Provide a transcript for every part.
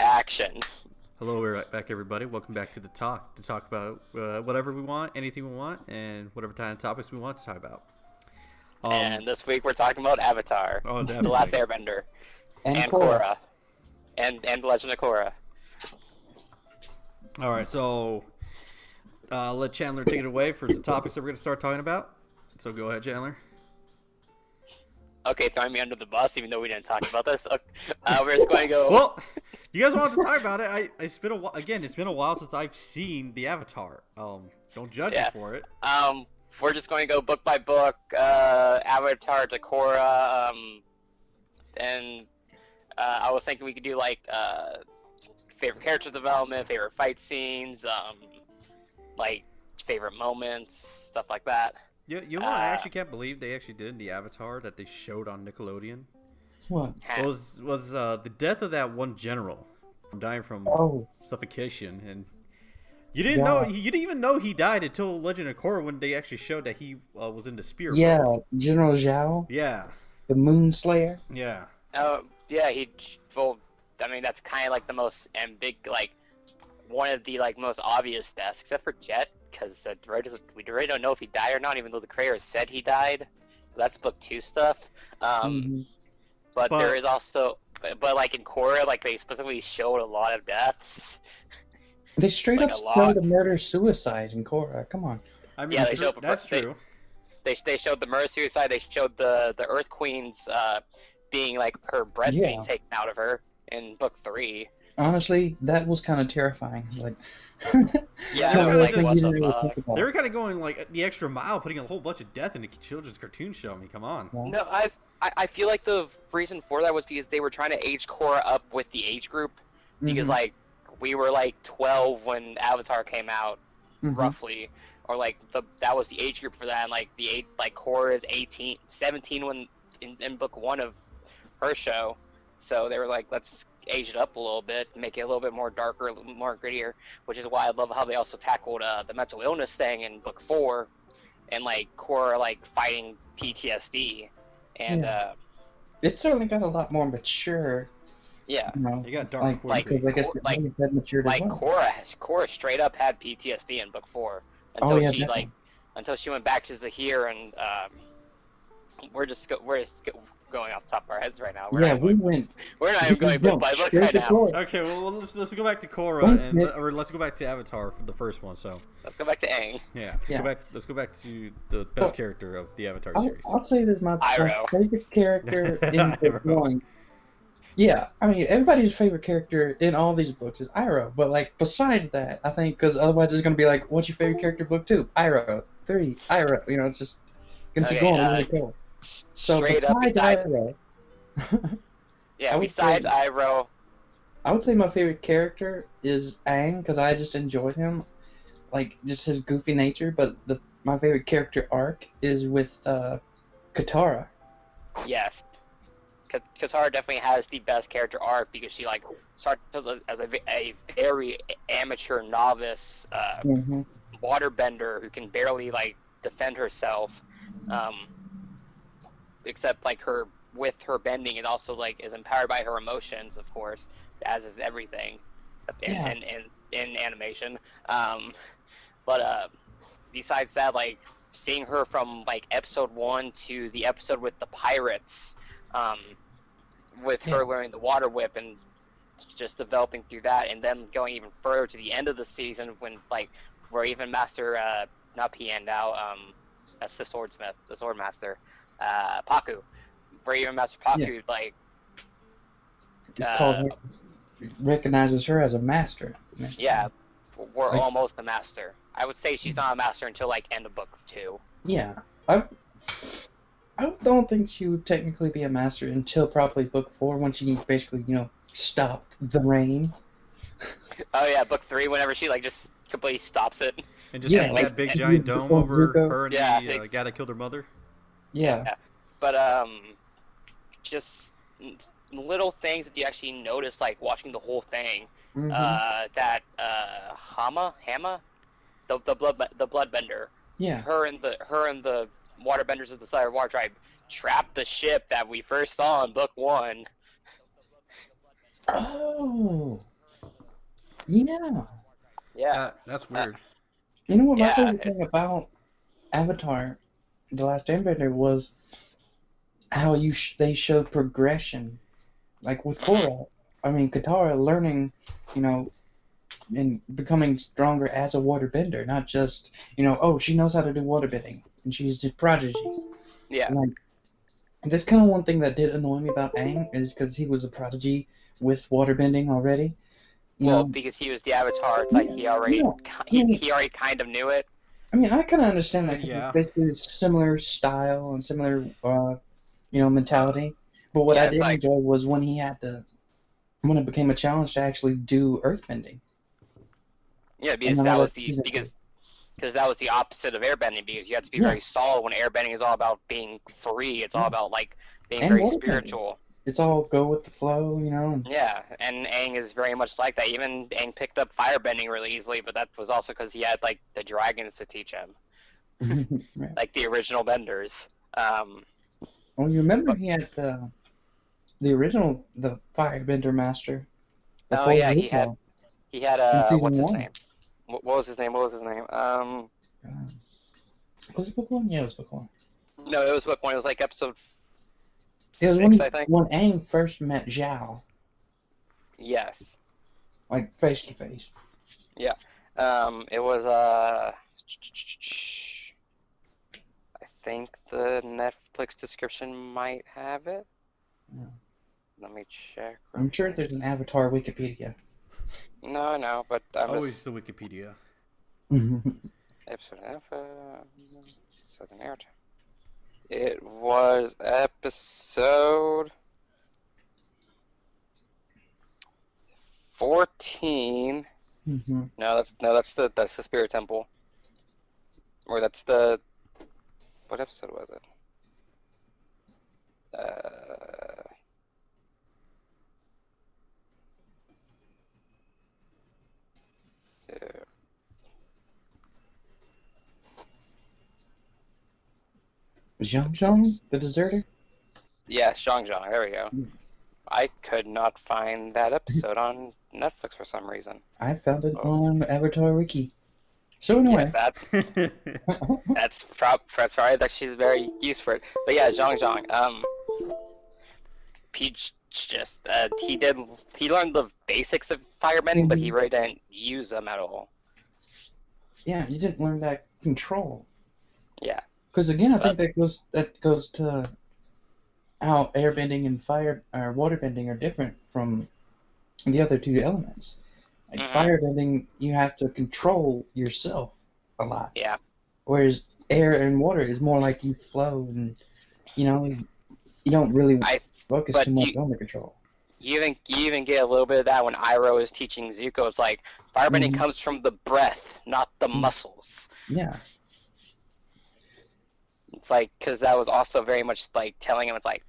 Action. Hello, we're right back, everybody. Welcome back to the talk to talk about whatever we want, anything we want, and whatever kind of topics we want to talk about. And this week we're talking about Avatar, Oh, The Last Airbender, And Korra, and The Legend of Korra. All right, so let Chandler take it away for the topics that we're going to start talking about. So go ahead, Chandler. Okay, throwing me under the bus, even though we didn't talk about this. We're just going to go. Well, you guys wanted to talk about it. It's been a while. Again, it's been a while since I've seen the Avatar. Don't judge me for it. We're just going to go book by book. Avatar to Korra. And I was thinking we could do like favorite character development, favorite fight scenes, like favorite moments, stuff like that. You know what? I actually can't believe they actually did in the Avatar that they showed on Nickelodeon. What? It was the death of that one general from dying from suffocation, and you didn't know. You didn't even know he died until Legend of Korra when they actually showed that he was in the spear. Yeah, mode. General Zhao. Yeah. The Moon Slayer. Yeah. Oh, yeah. Well, I mean, that's kind of like the most one of the most obvious deaths, except for Jet, because we really don't know if he died or not, even though the creators said he died. That's book 2 stuff. But there is also, like in Korra, like they specifically showed a lot of deaths. They straight up showed a murder-suicide in Korra. Come on. I mean, yeah, that's true. They showed the murder-suicide. They showed the Earth Queen's being like her breath being taken out of her in book 3. Honestly, that was kind of terrifying. Like, yeah, they were kind of going like the extra mile, putting a whole bunch of death in a children's cartoon show. I mean, come on. No, I feel like the reason for that was because they were trying to age Korra up with the age group, because like we were like 12 when Avatar came out, roughly, or like that was the age group for that, and like Korra is 17 when in book 1 of her show, so they were like, let's age it up a little bit, make it a little bit more darker, a little more grittier, which is why I love how they also tackled the mental illness thing in book 4, and like Korra like fighting PTSD, and it certainly got a lot more mature. Yeah, you know, you got dark Korra straight up had PTSD in book 4 until she went back to Zahir, and we're just going off the top of our heads right now. We're not even going book by book right now. Okay, well let's go back to Korra, or let's go back to Avatar for the first one. So let's go back to Aang. Yeah, let's go back to the best character of the Avatar series. I'll say this: my favorite character in book 1. Yeah, I mean everybody's favorite character in all these books is Iroh, but like besides that, I think because otherwise it's gonna be like, what's your favorite character book 2? Iroh. 3. Iroh. You know, it's just gonna keep going. So besides Iroh, besides Iroh, I would say my favorite character is Aang because I just enjoyed him, like just his goofy nature. But my favorite character arc is with Katara. Yes, Katara definitely has the best character arc because she like starts as a very amateur novice waterbender who can barely like defend herself. Except like with her bending, it also like is empowered by her emotions, of course, as is everything in animation. But besides that, like seeing her from like episode 1 to the episode with the pirates, with her learning the water whip and just developing through that, and then going even further to the end of the season when like where even Master not Pian now, that's the swordsmith, the swordmaster. Paku, where even Master Paku recognizes her as a master. Yeah, we're almost a master. I would say she's not a master until like end of book 2. Yeah, I don't think she would technically be a master until probably book 4 when she basically stop the rain. Oh yeah, book 3 whenever she like just completely stops it and just makes that big giant dome over her and the guy that killed her mother. Yeah. But just little things that you actually notice, like watching the whole thing. That Hama, the bloodbender. Yeah. Her and the waterbenders of the Silent Water Tribe trapped the ship that we first saw in book 1. Oh. Yeah. Yeah. That's weird. You know what my Yeah. favorite thing about Avatar, The Last Airbender, was how they showed progression. Like with Korra, I mean Katara learning, you know, and becoming stronger as a waterbender, not just, oh, she knows how to do waterbending and she's a prodigy. Yeah. Like, that's kind of one thing that did annoy me about Aang, is because he was a prodigy with waterbending already. Well, because he was the Avatar, it's like he already kind of knew it. I mean, I kind of understand that because Yeah. it's basically a similar style and similar, mentality. But what I did enjoy was when it became a challenge to actually do earthbending. Yeah, because that was the opposite of airbending, because you have to be very solid when airbending is all about being free. It's all about like being very spiritual. It's all go with the flow, Yeah, and Aang is very much like that. Even Aang picked up firebending really easily, but that was also because he had like the dragons to teach him, right. like the original benders. Well, you remember he had the firebender master. He had what's his name? What was his name? Was it book 1? Yeah, it was book 1. No, it was book 1. It was like episode 6, I think. When Aang first met Zhao. Yes. Like face to face. Yeah. It was I think the Netflix description might have it. Yeah. Let me check. I'm sure there's an Avatar Wikipedia. No, but I'm always the Wikipedia. Episode Alpha, Southern Airtime. It was episode 14. Mm-hmm. No, that's the Spirit Temple. Or that's the, what episode was it? Zhang, the deserter? Yeah, Zhang. There we go. I could not find that episode on Netflix for some reason. I found it on Avatar Wiki. So anyway. Yeah, that's probably that she's very used for it. But yeah, Zhang. Peach just he learned the basics of firebending, but he really didn't use them at all. Yeah, you didn't learn that control. Yeah. Because again, I think that goes to how airbending and waterbending are different from the other two elements. Like firebending, you have to control yourself a lot. Yeah. Whereas air and water is more like you flow, and you don't really focus too much on the control. You even get a little bit of that when Iroh is teaching Zuko. It's like firebending comes from the breath, not the muscles. Yeah. It's like, because that was also very much like telling him, it's like,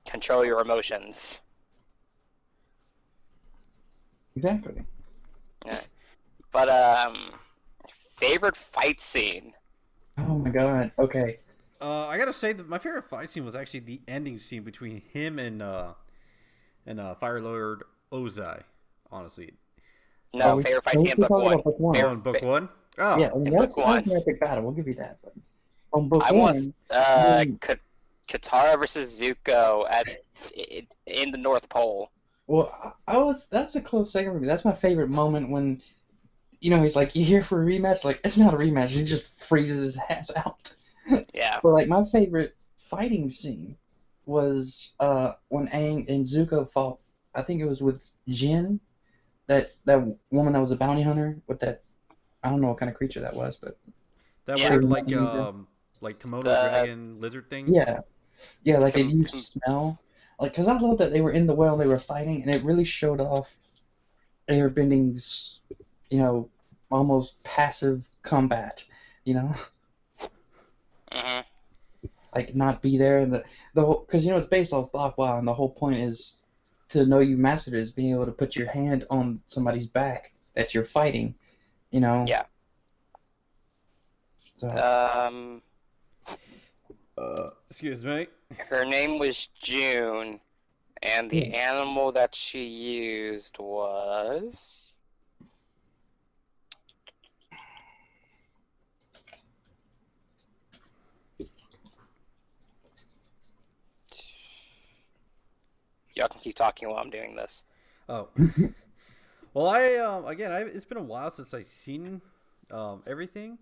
control your emotions. Exactly. Yeah. But favorite fight scene. Oh my god. Okay. I gotta say that my favorite fight scene was actually the ending scene between him and Fire Lord Ozai. Honestly. No, favorite fight scene in book 1. Oh, in book 1? Oh. Yeah, that's an epic battle. We'll give you that. But on book 1, want Katara versus Zuko in the North Pole. Well, that's a close second for me. That's my favorite moment when, he's like, "You here for a rematch?" Like, it's not a rematch. He just freezes his ass out. Yeah. But like, my favorite fighting scene was when Aang and Zuko fought. I think it was with Jin, that woman that was a bounty hunter with that. I don't know what kind of creature that was, but that weird like Komodo dragon lizard thing. Yeah, like it used smell. Like, because I love that they were in the well, they were fighting, and it really showed off Airbending's, almost passive combat, Like, not be there, and the whole, because, it's based off Block Wow, and the whole point is to know you mastered is being able to put your hand on somebody's back that you're fighting, Yeah. So. Excuse me. Her name was June, and the animal that she used was... y'all can keep talking while I'm doing this. Oh. Well, it's been a while since I've seen everything.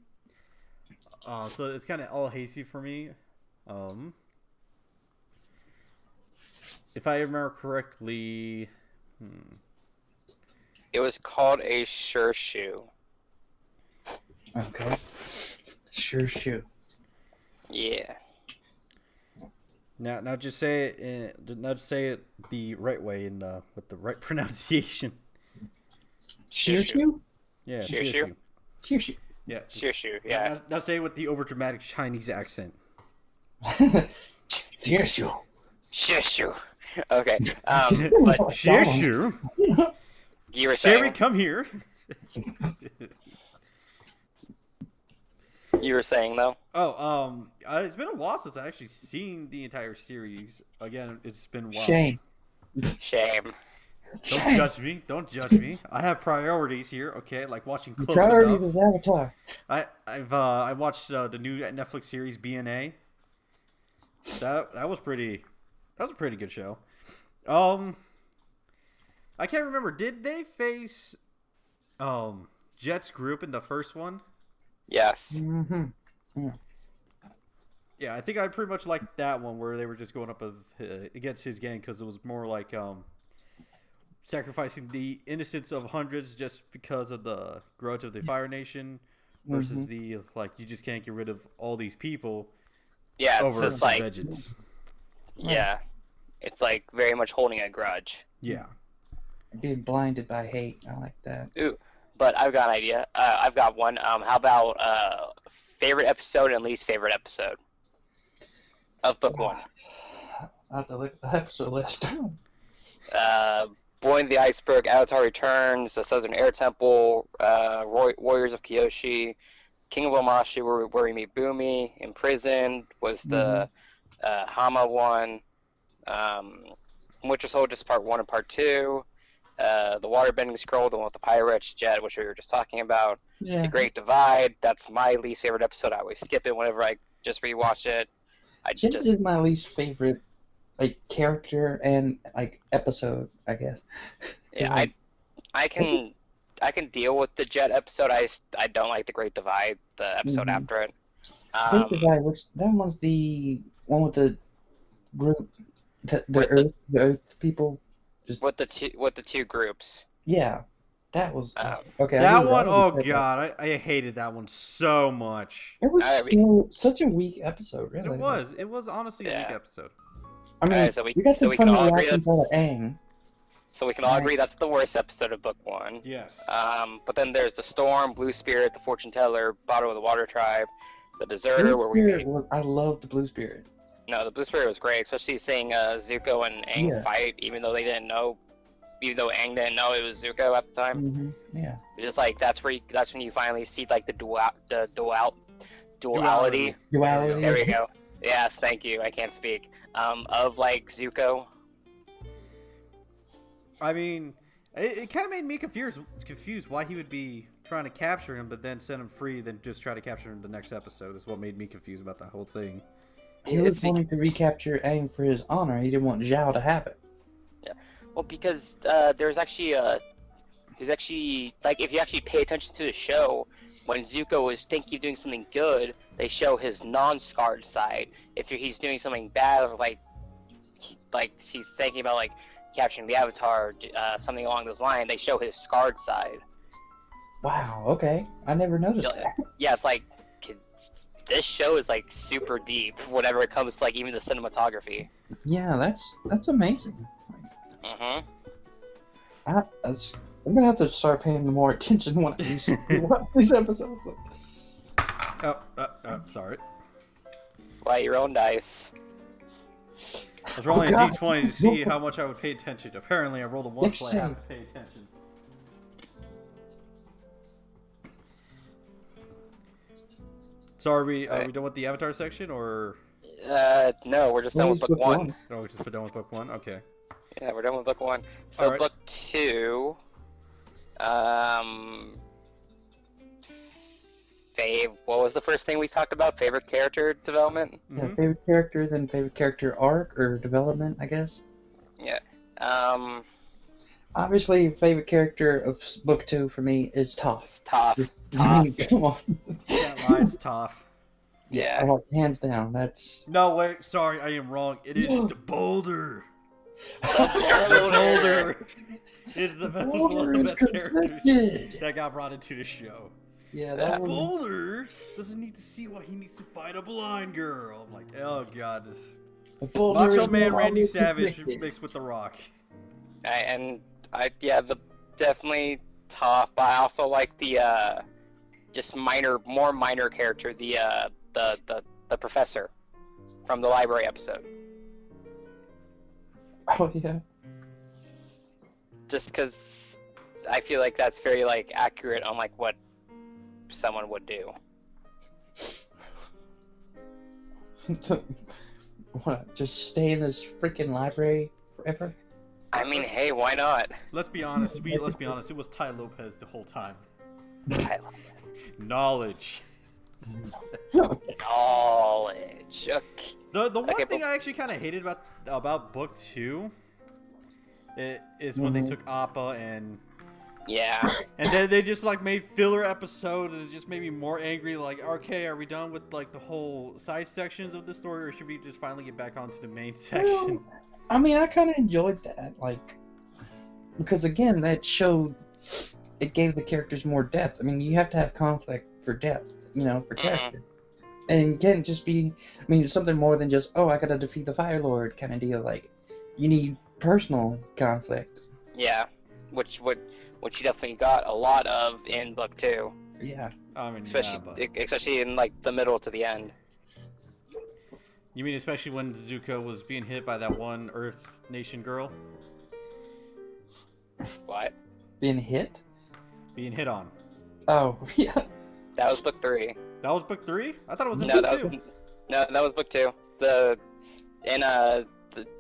So it's kind of all hasty for me. If I remember correctly, It was called a sure shoe. Okay. Sure shoe. Yeah. Now just say it the right way with the right pronunciation. Sure shoe? Yeah, Sure shoe. Sure shoe. Yeah, Sure shoe. Yeah. Now say it with the overdramatic Chinese accent. Sure shoe. Sure shoe. Okay. But Sure shoe. you were saying. Sherry, come here. You were saying though. Oh, it's been a while since I actually seen the entire series. Again, it's been a while. Shame. Shame. Don't judge me. Don't judge me. I have priorities here. Okay, like watching The Close priority Enough. was Avatar. I watched the new Netflix series BNA. That was pretty. That was a pretty good show. I can't remember. Did they face Jet's group in the first one? Yes. Mm-hmm. Yeah. Yeah, I think I pretty much liked that one where they were just going up against his gang because it was more like sacrificing the innocence of hundreds just because of the grudge of the Fire Nation versus the like you just can't get rid of all these people. Yeah, it's over just like vengeance. yeah, it's like very much holding a grudge. Yeah. Being blinded by hate. I like that. Ooh, but I've got an idea. I've got one. How about favorite episode and least favorite episode of book one? I have to look at the episode list. Boy in the Iceberg, Avatar Returns, The Southern Air Temple, Warriors of Kyoshi, King of Omashi, where we meet Boomy, Imprisoned was the Hama one, Winter Soldiers Part 1 and Part 2, the Waterbending Scroll, the one with the Pirates, Jet, which we were just talking about, Yeah. The Great Divide, that's my least favorite episode. I always skip it whenever I just rewatch it. Jet is my least favorite, like, character and, like, episode, I guess. Yeah, like, I can deal with the Jet episode. I don't like the Great Divide, the episode after it. Great Divide, that one's the one with the group, the Earth people. With the two groups. Yeah, that was okay. That one, oh god, I hated that one so much. It was such a weak episode, really. It was honestly a weak episode. I mean, so we got some can funny all agree reactions out of Aang. So we can all agree that's the worst episode of book one. Yes. But then there's the Storm, Blue Spirit, the Fortune Teller, Bottom of the Water Tribe, the Deserter, I love the Blue Spirit. No, the Blue Spirit was great, especially seeing Zuko and Aang fight, even though Aang didn't know it was Zuko at the time. Yeah. It's just like that's when you finally see like the duality. There we go. Yes, thank you. I can't speak. Of like Zuko. I mean, it kind of made me confused why he would be trying to capture him, but then set him free, then just try to capture him in the next episode is what made me confused about that whole thing. He was wanting to recapture Aang for his honor. He didn't want Zhao to have it. Yeah. Well, because there's actually like if you actually pay attention to the show, when Zuko is thinking of doing something good, they show his non-scarred side. If he's doing something bad, or like he's thinking about like capturing the Avatar, something along those lines, they show his scarred side. Wow. Okay, I never noticed that. Yeah, it's like this show is like super deep whenever it comes to like even the cinematography. Yeah, that's amazing. Mm-hmm. I'm gonna have to start paying more attention when I watch these episodes. Oh, sorry. Why your own dice? I was rolling a d20 to see how much I would pay attention. Apparently, I rolled a 1, so I have to pay attention. So are we done with the Avatar section, or? No, we're just done with book one. Oh, we're just done with book one? Okay. Yeah, we're done with book one. So right. Book two, what was the first thing we talked about? Favorite character development? Yeah, favorite character, then favorite character arc or development, I guess. Yeah. Obviously, favorite character of book 2 for me is Toph. Toph. Come on. Can't lie, it's Toph. Yeah. Oh, hands down, that's... No, wait, sorry, I am wrong. It is the Boulder. The Boulder is the best, one of the best characters conflicted. that got brought into the show. Yeah, that one... Boulder doesn't need to see why he needs to fight a blind girl. I'm like, oh god, this Boulder Macho Man Randy always Savage conflicted. mixed with The Rock. Definitely Toph, but I also like the more minor character, the professor from the library episode. Oh, yeah. Just because I feel like that's very like accurate on like what someone would do. What, just stay in this freaking library forever? I mean, hey, why not? Let's be honest, let's be honest, it was Ty Lopez the whole time. I Knowledge. Knowledge. Okay. The one Okay, thing I actually kind of hated about book 2 is when they took Appa and then they just like made filler episodes and it just made me more angry. Like, okay, are we done with like the whole side sections of the story, or should we just finally get back onto the main section? Well, I mean, I kind of enjoyed that, like, because again, that showed, it gave the characters more depth. I mean, you have to have conflict for depth, you know, for character. And it can't just be, I mean, it's something more than just, oh, I gotta defeat the Fire Lord kind of deal. Like, you need personal conflict. Yeah, which you definitely got a lot of in book 2. Yeah. I mean, especially in like the middle to the end. You mean especially when Zuko was being hit by that one Earth Nation girl? What? Being hit? Being hit on. Oh, yeah. That was book 3. That was book 3? I thought it was in No, book 2. That was book 2. The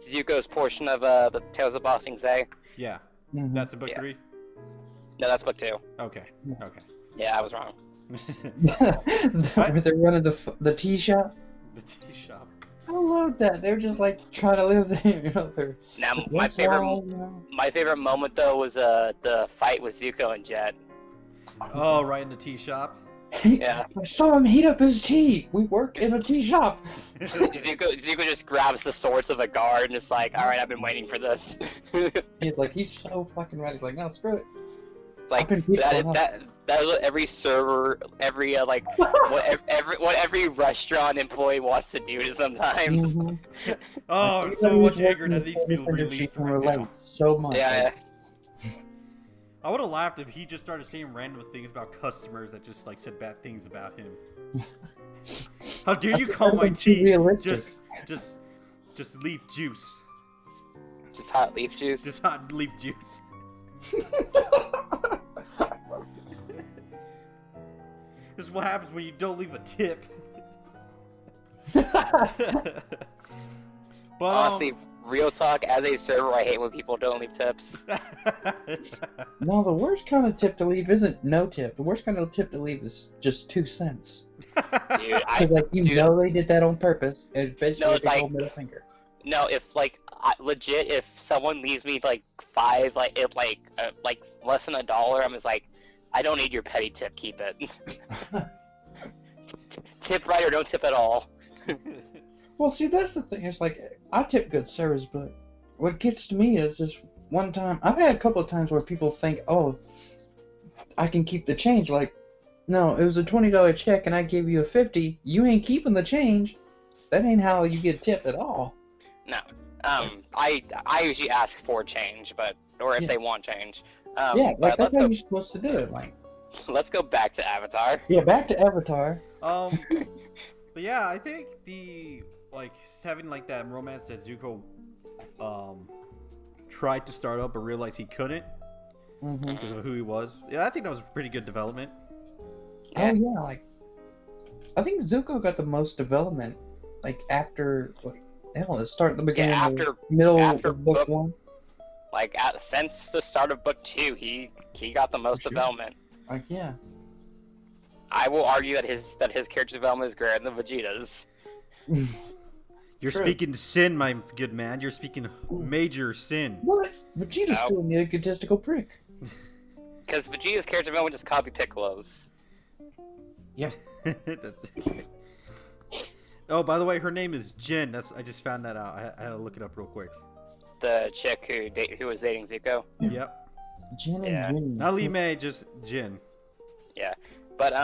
Zuko's portion of the Tales of Ba Sing Se. Yeah. Mm-hmm. That's in book 3? No, that's book 2. Okay. Yeah, I was wrong. Where they're running the tea shop? The tea shop. I love that. They're just like trying to live there, you know. Now, my favorite moment though was the fight with Zuko and Jet. Oh, right in the tea shop. Yeah. I saw him heat up his tea. We work in a tea shop. Zuko just grabs the swords of a guard and is like, "All right, I've been waiting for this." He's so fucking ready. He's like, no, screw it. It's like that is what every server, every what every restaurant employee wants to do to sometimes. Mm-hmm. Oh, I'm so much anger that needs to be released right now. So much. Yeah. I would have laughed if he just started saying random things about customers that just like said bad things about him. How dare you call my tea just leaf juice? Just hot leaf juice. Just hot leaf juice. This is what happens when you don't leave a tip. But honestly, real talk, as a server, I hate when people don't leave tips. No, the worst kind of tip to leave isn't no tip. The worst kind of tip to leave is just 2 cents. Dude, know they did that on purpose, and eventually it's like, middle finger. No, if like legit, if someone leaves me like 5, like less than $1, I'm just like, I don't need your petty tip. Keep it. Tip right or don't tip at all. Well, see, that's the thing. It's like, I tip good service, but what gets to me is this one time. I've had a couple of times where people think, oh, I can keep the change. Like, no, it was a $20 check and I gave you a $50. You ain't keeping the change. That ain't how you get a tip at all. No. I usually ask for change, or if they want change. Like that's how you're supposed to do it. Like, let's go back to Avatar. Yeah, back to Avatar. But yeah, I think having like that romance that Zuko tried to start up but realized he couldn't because of who he was. Yeah, I think that was a pretty good development. Oh yeah, like I think Zuko got the most development like after let's start at the beginning after book 1. Like since the start of book 2, he got the most development. Like yeah. I will argue that his character development is greater than Vegeta's. You're speaking sin, my good man. You're speaking major sin. What? Vegeta's still an egotistical prick. Because Vegeta's character development just copy Piccolo's. Yep. Oh, by the way, her name is Jin. I just found that out. I had to look it up real quick. The chick who was dating Zuko. Yep. Jin and Jin. Not Lee May, just Jin. Yeah, but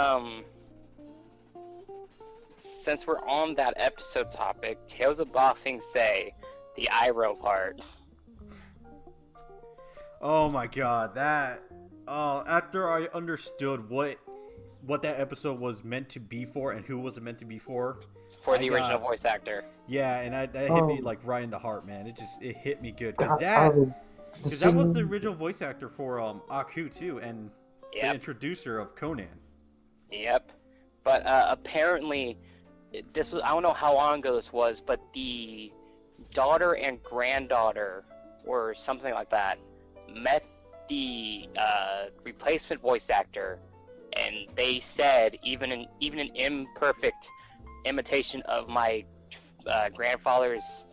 since we're on that episode topic, Tales of Boxing Say, the Iroh part. Oh my god, that. Oh, after I understood what that episode was meant to be for and who was it meant to be for. For the original voice actor. Yeah, and that hit me like right in the heart, man. It hit me good because that was the original voice actor for Aku too, and the introducer of Conan. Yep, but apparently this was, I don't know how long ago this was, but the daughter and granddaughter or something like that met the replacement voice actor, and they said even an imperfect imitation of my grandfather's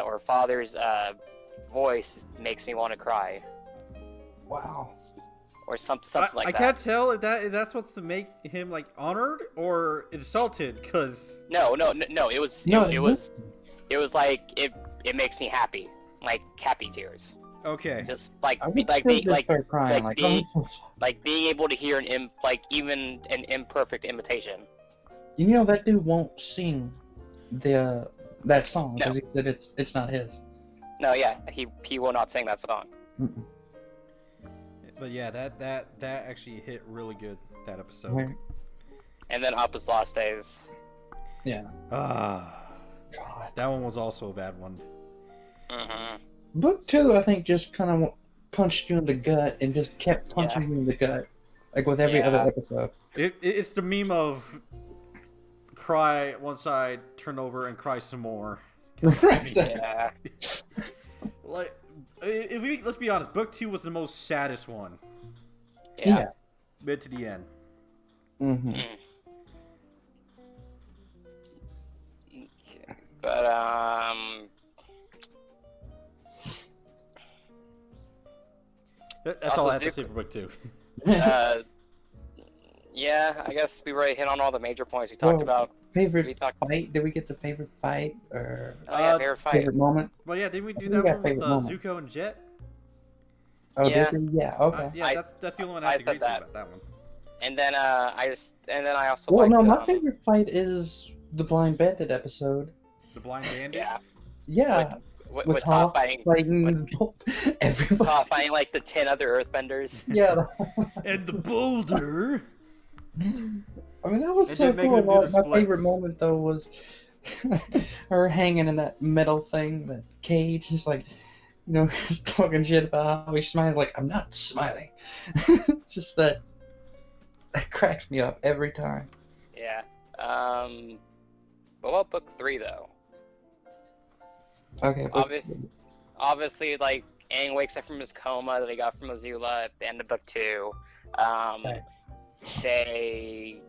or father's voice makes me want to cry. Wow. Or something like that. I can't tell if that's supposed to make him like honored or insulted, because no. It was like it makes me happy, like happy tears. Okay. Just like being able to hear even an imperfect imitation. You know that dude won't sing that song because he said it's not his. No, yeah, he will not sing that song. Mm-mm. But yeah, that actually hit really good, that episode. Right. And then Appa's Lost Days. Yeah. God. That one was also a bad one. Mm-hmm. Book 2, I think, just kind of punched you in the gut and just kept punching you in the gut, like with every other episode. It's the meme of cry one side, turn over, and cry some more. Yeah. Like, let's be honest, Book 2 was the most saddest one. Yeah. Mid to the end. Mm-hmm. But that's all I have to say for Book 2. Yeah, I guess we already hit on all the major points we talked about. Favorite fight? Did we get the favorite fight or favorite fight? Favorite moment? Well, yeah, didn't we do that one with Zuko and Jet? Oh, yeah. Yeah. Okay. Yeah, that's the only one I agree about that one. And then I also. Well, no, my favorite fight is the Blind Bandit episode. The Blind Bandit. Yeah. Yeah. With Toph fighting everybody. Toph fighting like the 10 other Earthbenders. Yeah. And the boulder. I mean, that was so cool. My favorite moment, though, was her hanging in that metal thing, that cage, just like, just talking shit about how he smiles. Like, I'm not smiling. Just that cracks me up every time. Yeah. What about Book 3, though? Okay. Obviously, like, Aang wakes up from his coma that he got from Azula at the end of Book 2. They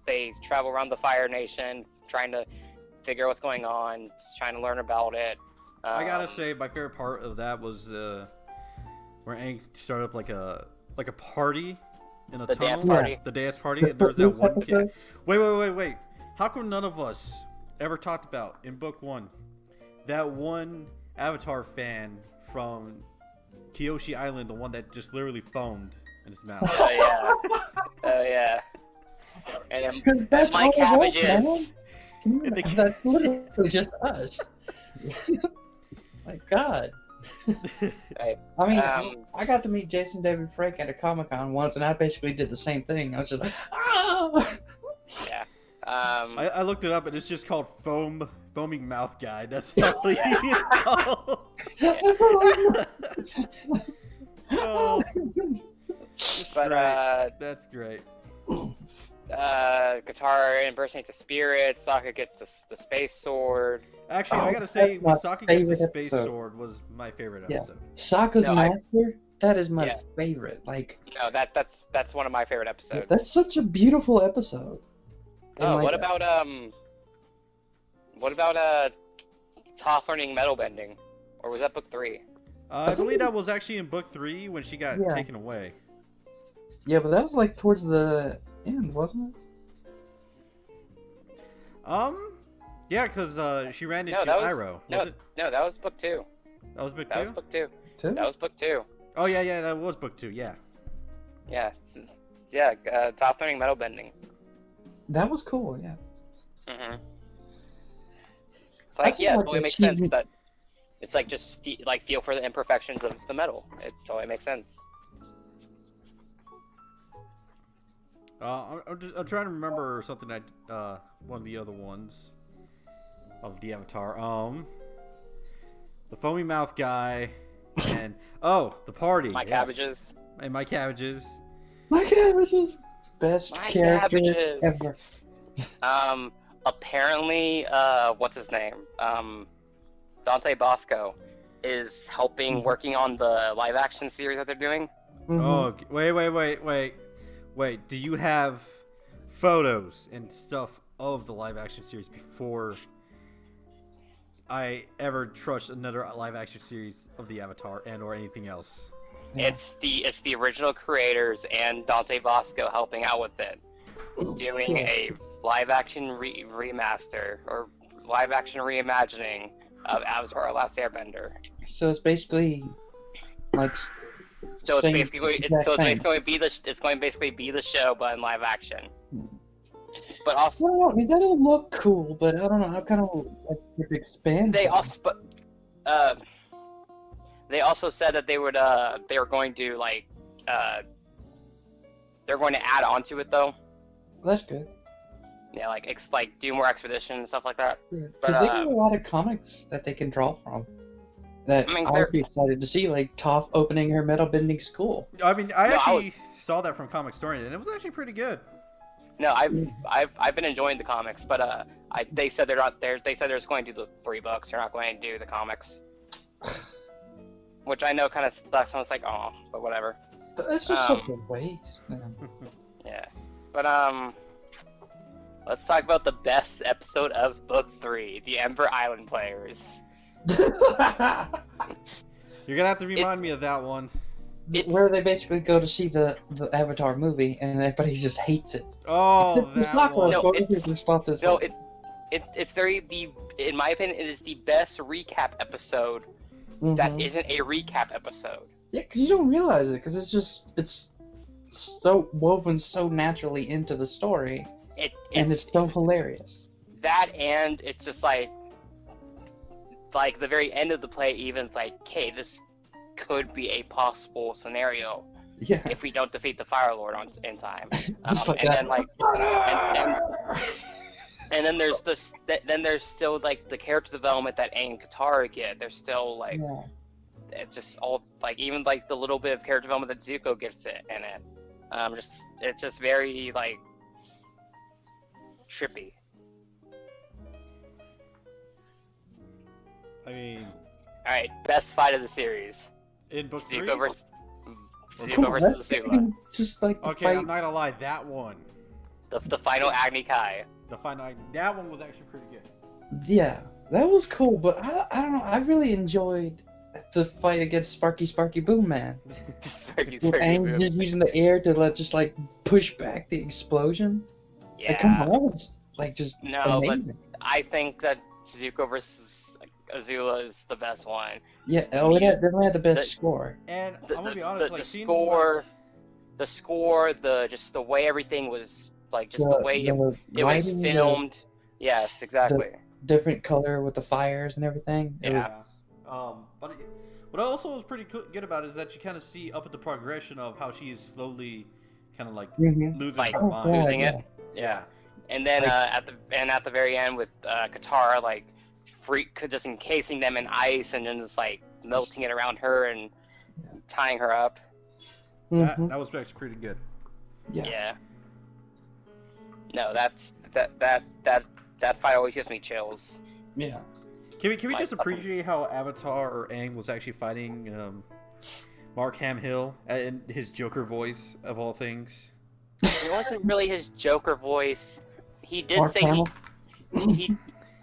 they travel around the Fire Nation trying to figure out what's going on, trying to learn about it. I gotta say, my favorite part of that was where Aang started up like a party in a tunnel. Dance party. The dance party, and there was that one kid. Wait. How come none of us ever talked about in Book 1 that one Avatar fan from Kyoshi Island, the one that just literally foamed in his mouth? Oh yeah. And then my cabbages. That's literally just us. My God. Right. I mean, I got to meet Jason David Frank at a Comic-Con once, and I basically did the same thing. I was just like, ah! Yeah. I looked it up, and it's just called foaming mouth guy. That's how it's called. Oh, that's great. Katara impersonates the spirit. Sokka gets the space sword. Actually, I gotta say, when Sokka gets the space sword was my favorite episode. Sokka's master. That is my favorite. Like, no, that's one of my favorite episodes. That's such a beautiful episode. Oh, what about Toph learning metal bending, or was that book 3? I believe that was actually in book 3 when she got taken away. Yeah, but that was like towards the end, wasn't it? Yeah, because she ran into Iroh. No, that was book 2. That was book 2? That was book 2. That was book 2. Oh, yeah, that was book 2, yeah. Yeah, Toph learning metal bending. That was cool, yeah. Mm-hmm. It's like, yeah, it totally makes sense that it's like just feel for the imperfections of the metal. It totally makes sense. I'm trying to remember something that one of the other ones of the Avatar. The foamy mouth guy, and the party. My cabbages. And my cabbages. My cabbages. Best character ever. Apparently, what's his name? Dante Bosco is helping working on the live action series that they're doing. Mm-hmm. Oh, wait, do you have photos and stuff of the live action series before I ever trust another live action series of the Avatar and or anything else? Yeah. It's the original creators and Dante Bosco helping out with it, doing a live action remaster or live action reimagining of Avatar: Last Airbender. So it's basically like. It's going to basically be the show, but in live action. But also, I don't know. I mean, that doesn't look cool, but I don't know. I kind of like to expand. They also said that they were going to they're going to add on to it though. That's good. Yeah, like do more expedition and stuff like that. Because they got a lot of comics that they can draw from. That I would be excited to see, like Toph opening her metal bending school. I mean, I actually saw that from Comic Story, and it was actually pretty good. No, I've been enjoying the comics, but they said they're not there. They said they're just going to do the 3 books. They're not going to do the comics, which I know kind of sucks. I was like, oh, but whatever. That's just such a waste, man. Yeah, but let's talk about the best episode of book 3, the Ember Island Players. You're gonna have to remind me of that one. Where they basically go to see the Avatar movie and everybody just hates it. Oh, that one. It's in my opinion, it is the best recap episode that isn't a recap episode. Yeah, because you don't realize it, because it's so woven so naturally into the story, and it's so hilarious. That, and it's just like the very end of the play, even it's like, hey, this could be a possible scenario if we don't defeat the Fire Lord in time. And then there's this. Then there's still like the character development that Aang and Katara get. There's still like, it's just all like even like the little bit of character development that Zuko gets in it. It's just very like trippy. I mean, all right, best fight of the series. In book 3? Zuko versus Azula. Just like okay, fight. I'm not gonna lie, that one. The final Agni Kai. That one was actually pretty good. Yeah, that was cool, but I don't know. I really enjoyed the fight against Sparky Boom Man. Sparky and Boom. just using the air to just like push back the explosion. Yeah. Like, come on, that was like just amazing. But I think that Zuko versus Azula is the best one. Yeah, it definitely had the best score. And I'm gonna be honest, the score, just the way everything was, like, just the way it was filmed. Yes, exactly. The different color with the fires and everything. But what also was pretty good about it is that you kind of see up at the progression of how she is slowly kind of like losing her mind. Losing it. Yeah. And then at the very end with Katara, like, just encasing them in ice and then just like melting it around her and tying her up. That was actually pretty good. Yeah. No, that fight always gives me chills. Yeah. Can we just appreciate how Avatar or Aang was actually fighting Mark Hamill and his Joker voice of all things? It wasn't really his Joker voice. he did Mark say Hamill?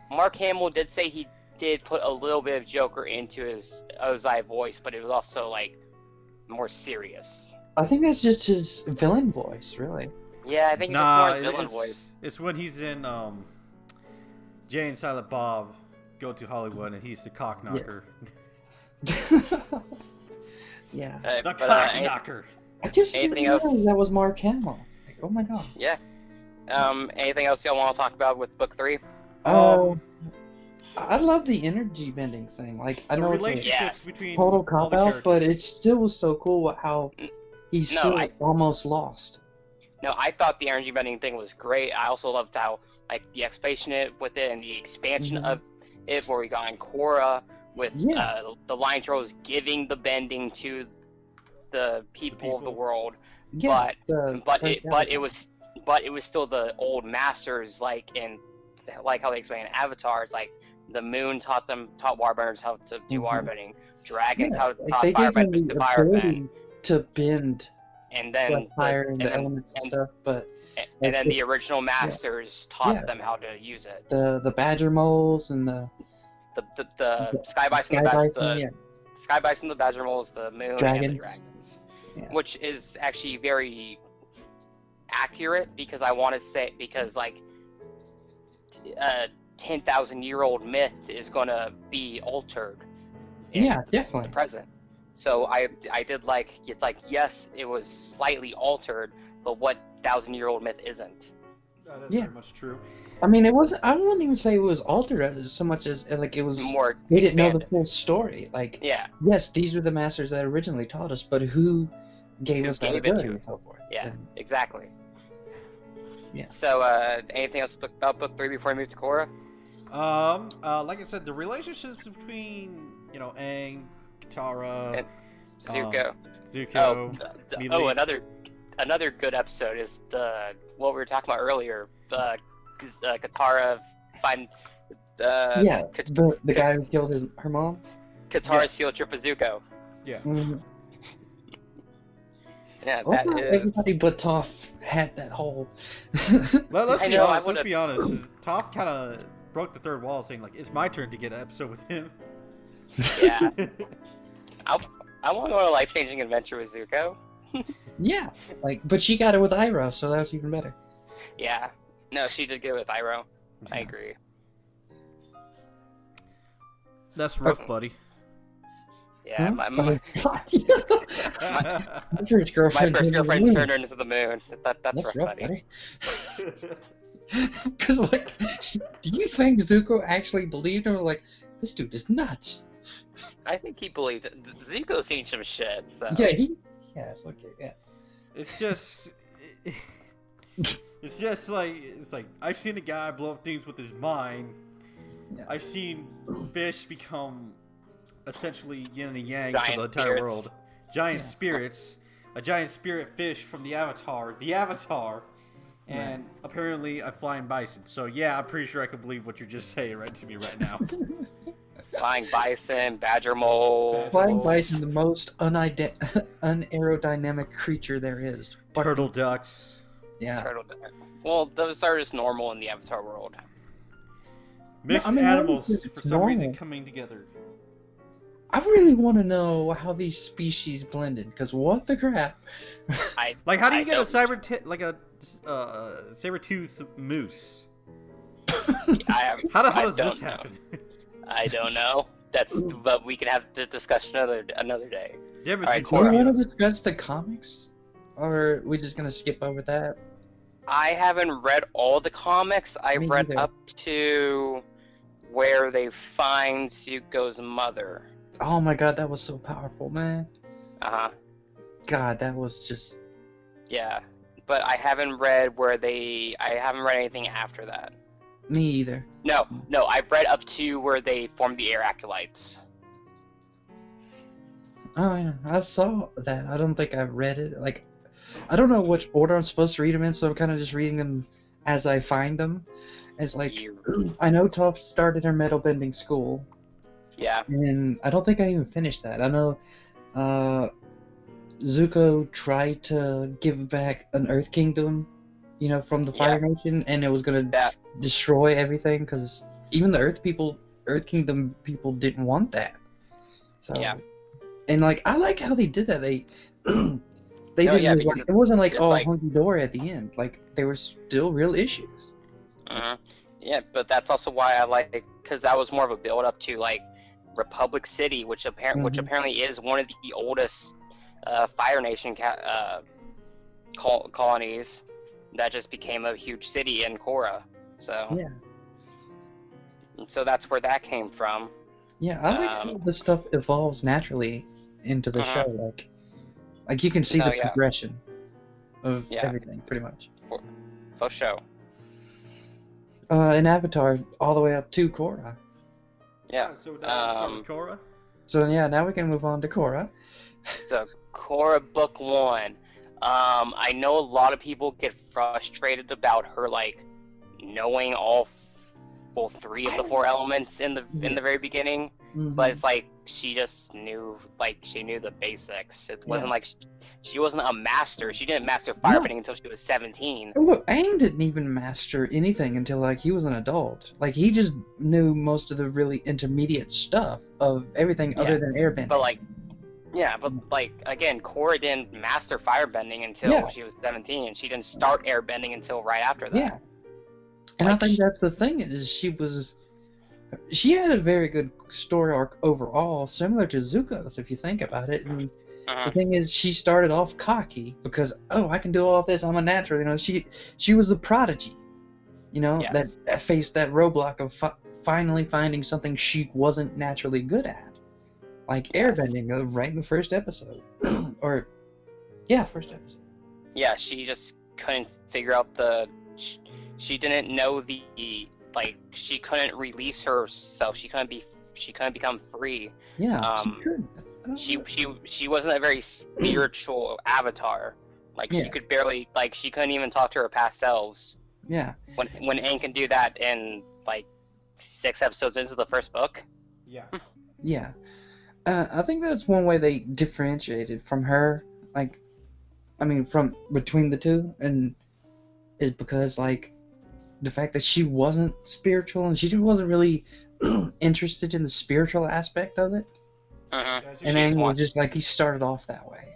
Mark Hamill did say he did put a little bit of Joker into his Ozai voice, but it was also like more serious. I think that's just his villain voice, really. Yeah, I think it's just more his villain voice. It's when he's in Jay and Silent Bob Go to Hollywood, and he's the cock knocker. Yeah. The cock knocker. I guess anything else? That was Mark Hamill. Like, oh my god. Yeah. Anything else y'all want to talk about with book 3? I love the energy bending thing. Like, I know relationships between total cop out, but it still was so cool how he's almost lost. No, I thought the energy bending thing was great. I also loved how like the explanation with it and the expansion of it, where we got in Korra with the Lion Trolls giving the bending to the people of the world. Yeah, but it was still the old masters, like how they explain in Avatar. It's like the moon taught waterbenders how to do waterbending. Dragons taught firebenders to firebend. To bend. And then the elements and stuff, but then the original masters taught them how to use it. The badger moles and the sky bison, sky bison, the badger moles, the moon, and the dragons, which is actually very accurate because I want to say like a 10,000-year-old myth is gonna be altered. Definitely. The present. So I did like, it's like, yes, it was slightly altered, but what 1,000-year-old myth isn't? That's very much true. I mean, it wasn't. I wouldn't even say it was altered as so much as like it was more. We didn't know the full story. Like, yes, these were the masters that originally taught us, but who gave us that ability and so forth? Yeah, exactly. Yeah. So, anything else about book 3 before I move to Korra? Like I said, the relationships between Aang, Katara, and Zuko. Another good episode is what we were talking about earlier. Katara the guy who killed her mom. Katara's field trip with Zuko. Yeah. Yeah, everybody but Toph had that whole. Let's be honest. Toph kind of broke the third wall, saying like, "It's my turn to get an episode with him." Yeah. I want to go on a life-changing adventure with Zuko. Yeah, but she got it with Iroh, so that was even better. Yeah. No, she did get it with Iroh. I agree. That's rough, buddy. Yeah, my first girlfriend turned her into the moon. That's rough, buddy. Because, do you think Zuko actually believed him? Like, this dude is nuts. I think he believed it. Zuko's seen some shit, so... Yeah, it's okay, yeah. It's just like, I've seen a guy blow up things with his mind. Yeah. I've seen fish become essentially yin and yang for the entire world. Giant spirits. A giant spirit fish from the Avatar. And apparently a flying bison. So yeah, I'm pretty sure I can believe what you're just saying right to me right now. Flying bison, badger mole. Flying bison, the most unaerodynamic creature there is. Turtle ducks. Yeah. Turtle duck. Well, those are just normal in the Avatar world. Mixed animals for some reason coming together. I really want to know how these species blended, because what the crap? How do you get a saber-toothed moose? How does this happen? I don't know. But we can have the discussion another day. Do you want to discuss the comics, or are we just gonna skip over that? I haven't read all the comics. I read up to where they find Zuko's mother. Oh my god, that was so powerful, man. God, that was just... Yeah, but I haven't read anything after that. Me either. No, I've read up to where they formed the Air Acolytes. Oh, yeah, I saw that. I don't think I've read it. I don't know which order I'm supposed to read them in, so I'm kind of just reading them as I find them. It's I know Toph started her metal bending school. Yeah. And I don't think I even finished that. I know Zuko tried to give back an Earth Kingdom from the Fire Nation, and it was gonna destroy everything because even the Earth Kingdom people didn't want that. So and like I like how they did that. They didn't like, it wasn't like hunky dory at the end. Like there were still real issues. Yeah, but that's also why I like because that was more of a build up to like Republic City, which apparently is one of the oldest Fire Nation colonies that just became a huge city in Korra. So so that's where that came from. Yeah, I like how this stuff evolves naturally into the show. Like you can see the progression of everything, pretty much. For sure. In Avatar, all the way up to Korra. Yeah. So now let's start with Korra. So now we can move on to Korra. So Korra Book 1. I know a lot of people get frustrated about her like knowing all three of the four elements in the very beginning, but it's like she just knew the basics. It wasn't like she wasn't a master. She didn't master firebending until she was 17. Look, Aang didn't even master anything until like he was an adult. Like he just knew most of the really intermediate stuff of everything other than airbending. But again, Korra didn't master firebending until she was 17, and she didn't start airbending until right after that. Yeah. And I think that's the thing is she had a very good story arc overall, similar to Zuko's if you think about it. And the thing is, she started off cocky because I can do all this. I'm a natural. She was the prodigy. That faced that roadblock of finally finding something she wasn't naturally good at, like airbending, right in the first episode, first episode. Yeah, she just couldn't figure out she didn't know she couldn't release herself. She couldn't become free. Yeah, she wasn't a very spiritual avatar. She could barely she couldn't even talk to her past selves. Yeah. When Aang can do that in 6 episodes into the first book. Yeah. Yeah. I think that's one way they differentiated from her, from between the two, and is because the fact that she wasn't spiritual and she wasn't really interested in the spiritual aspect of it. And Aang was just he started off that way.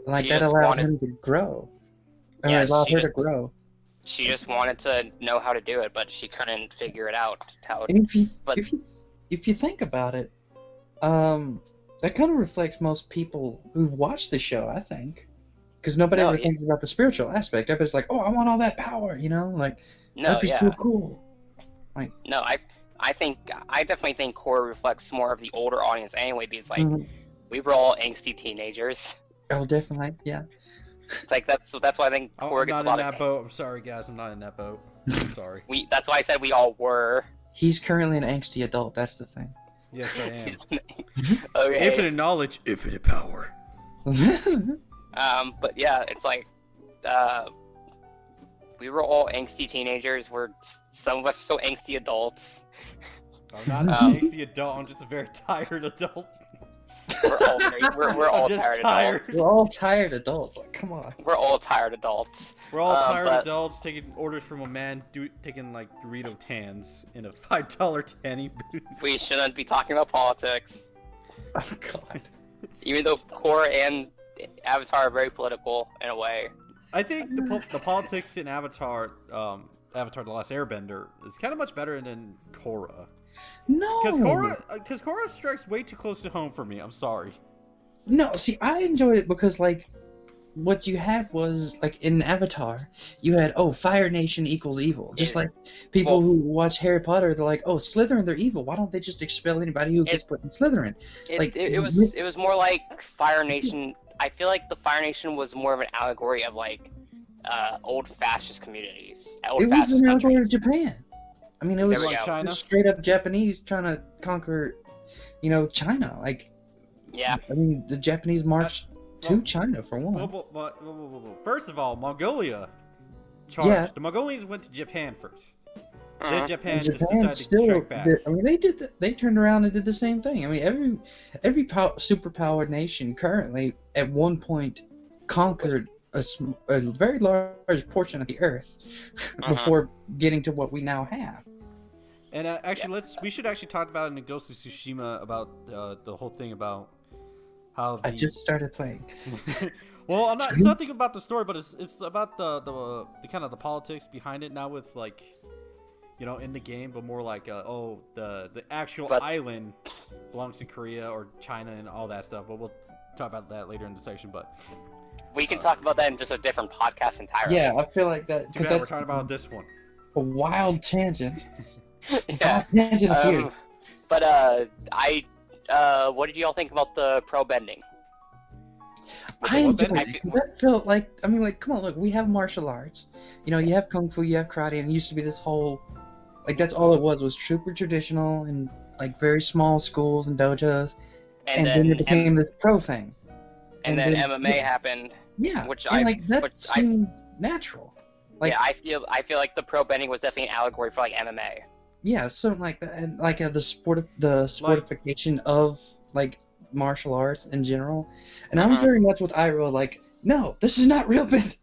That allowed him to grow. Allowed her to grow. She just wanted to know how to do it, but she couldn't figure it out. And if you think about it, that kind of reflects most people who watch the show, I think. Because nobody ever thinks about the spiritual aspect. Everybody's like, I want all that power, that'd be so cool. I definitely think Korra reflects more of the older audience anyway, because we were all angsty teenagers. Oh, definitely, yeah. It's that's why I think Korra gets a lot of. I'm not in that boat. I'm sorry, guys. I'm not in that boat. I'm sorry. That's why I said we all were. He's currently an angsty adult. That's the thing. Yes, I am. Okay. Infinite knowledge, infinite power. But yeah, it's we were all angsty teenagers. Some of us are so angsty adults. I'm not an angsty adult. I'm just a very tired adult. We're all tired adults. We're all tired adults. Come on. We're all tired adults. We're all tired adults taking orders from a man taking Dorito tans in a $5 tanny booth. We shouldn't be talking about politics. Oh God. Even though Korra and Avatar are very political in a way. I think the politics in Avatar, Avatar: The Last Airbender, is kind of much better than Korra. No, because Korra strikes way too close to home for me. I'm sorry. No, see, I enjoyed it because what you had was in Avatar, you had Fire Nation equals evil. Just like people who watch Harry Potter, they're like, Slytherin, they're evil. Why don't they just expel anybody who gets put in Slytherin? It was more like Fire Nation. I feel like the Fire Nation was more of an allegory of old fascist communities. It was an allegory of Japan. I mean, it was China? Straight up Japanese trying to conquer, China. Yeah. I mean, the Japanese marched to China for one. First of all, Mongolia charged. Yeah. The Mongolians went to Japan first. Then Japan just decided to strike back. They turned around and did the same thing. I mean, every superpowered nation currently at one point conquered a very large portion of the Earth before getting to what we now have. And actually, we should actually talk about in Ghost of Tsushima about the whole thing about how I just started playing. Well, it's nothing about the story, but it's about the kind of the politics behind it. Not with like, in the game, but more like the actual island belongs to Korea or China and all that stuff. But we'll talk about that later in the section. But we can talk about that in just a different podcast entirely. Yeah, I feel like that. Too bad we're talking about this one. A wild tangent. Yeah. But what did y'all think about the pro bending? I enjoyed it. That felt like, come on, look, we have martial arts. You have kung fu, you have karate, and it used to be this whole, that's all it was super traditional and very small schools and dojos. And then it became this pro thing. And then MMA happened. Yeah, which seemed natural. I feel like the pro bending was definitely an allegory for MMA. Yeah, something like that, and the sportification of martial arts in general. And I'm very much with Iroh, no, this is not real bending.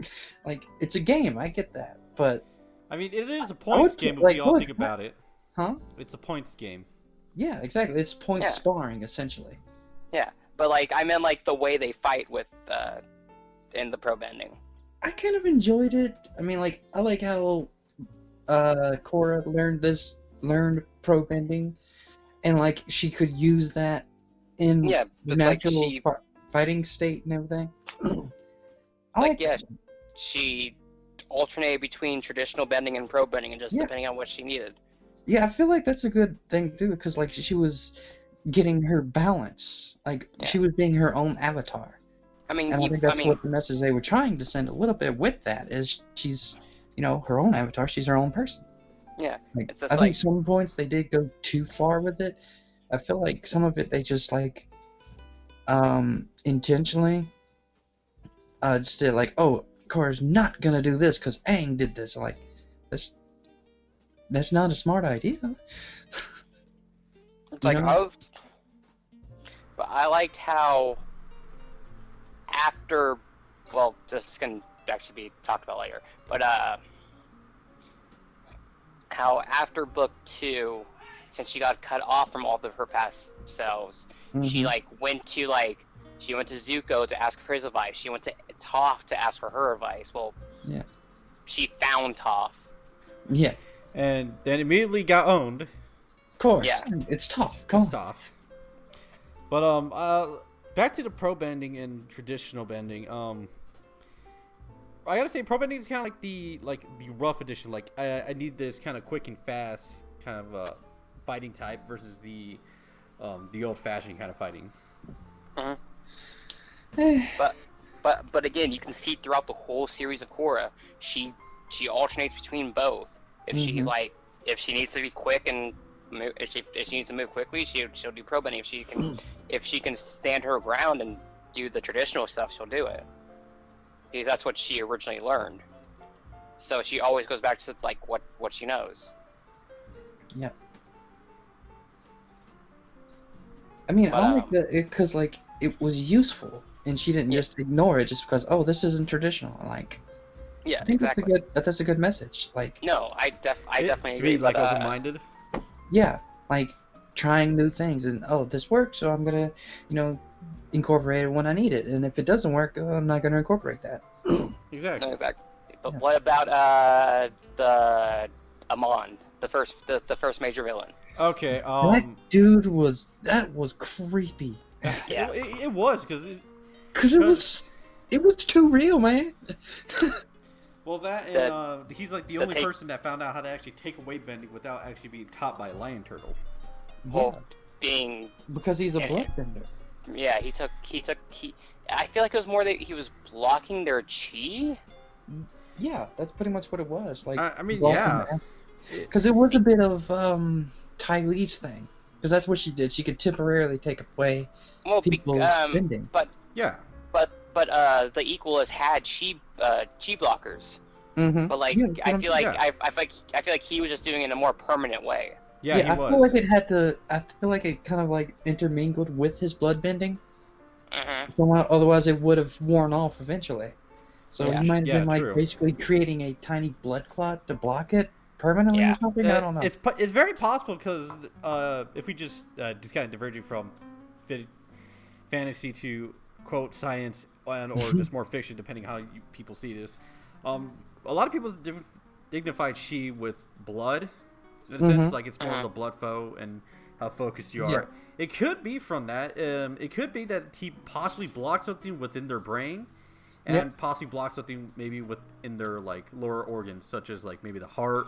It's a game, I get that, but it is a points game if you all think about it. Huh? It's a points game. Yeah, exactly. It's point sparring essentially. Yeah, but I meant the way they fight with in the pro bending. I kind of enjoyed it. I like how Korra learned pro bending, and she could use that in the natural fighting state and everything. She alternated between traditional bending and pro bending, and just depending on what she needed. Yeah, I feel like that's a good thing too, because she was getting her balance. She was being her own avatar. I think that's what the message they were trying to send a little bit with that is she's, her own avatar. She's her own person. Yeah. I think some points they did go too far with it. I feel like some of it they just intentionally just did Korra's not gonna do this because Aang did this. That's not a smart idea. It's but I liked how after, this can actually be talked about later, but how after book 2, since she got cut off from all of her past selves, she went to Zuko to ask for his advice. She went to Toph to ask for her advice. Well, yeah, she found Toph. Yeah, and then immediately got owned. Of course, yeah, it's Toph. Come on. Toph. But back to the pro bending and traditional bending. I gotta say, pro bending is kind of the rough edition. I need this kind of quick and fast kind of fighting type versus the old fashioned kind of fighting. But again, you can see throughout the whole series of Korra, she alternates between both. If she's if she needs to be quick and if she needs to move quickly, she'll do pro bending. If she can stand her ground and do the traditional stuff, she'll do it. Because that's what she originally learned. So she always goes back to what she knows. Yep. I like that because it was useful, and she didn't just ignore it just because this isn't traditional. Yeah, I think exactly. That's a good message. No, I definitely agree. To be open-minded. Yeah, trying new things, and this works, so I'm gonna incorporate it when I need it, and if it doesn't work, I'm not gonna incorporate that. Exactly. No, exactly. But what about the Amon, the first major villain? Okay. That dude was creepy. Yeah, it was because it was too real, man. Well, that and he's the only person that found out how to actually take away bending without actually being taught by a lion turtle. Well, because he's a bloodbender. Yeah, he I feel like it was more that he was blocking their chi. Yeah, that's pretty much what it was. Yeah. Because it was a bit of Ty Lee's thing. Because that's what she did. She could temporarily take away people's bending. But yeah. But the Equalists had chi blockers. Mm-hmm. But I feel like he was just doing it in a more permanent way. Yeah, he was. feel like it had to. I feel like it kind of intermingled with his blood bending. Mm-hmm. Somehow, otherwise it would have worn off eventually. So he might have been like basically creating a tiny blood clot to block it permanently or something. I don't know. It's very possible because if we just kind of diverging from fantasy to quote science and or just more fiction, depending how people see this. A lot of people dignified she with blood. In a sense, like it's more of the blood flow and how focused you are. Yeah. It could be from that. It could be that he possibly blocked something within their brain. And possibly block something maybe within their like lower organs, such as like maybe the heart.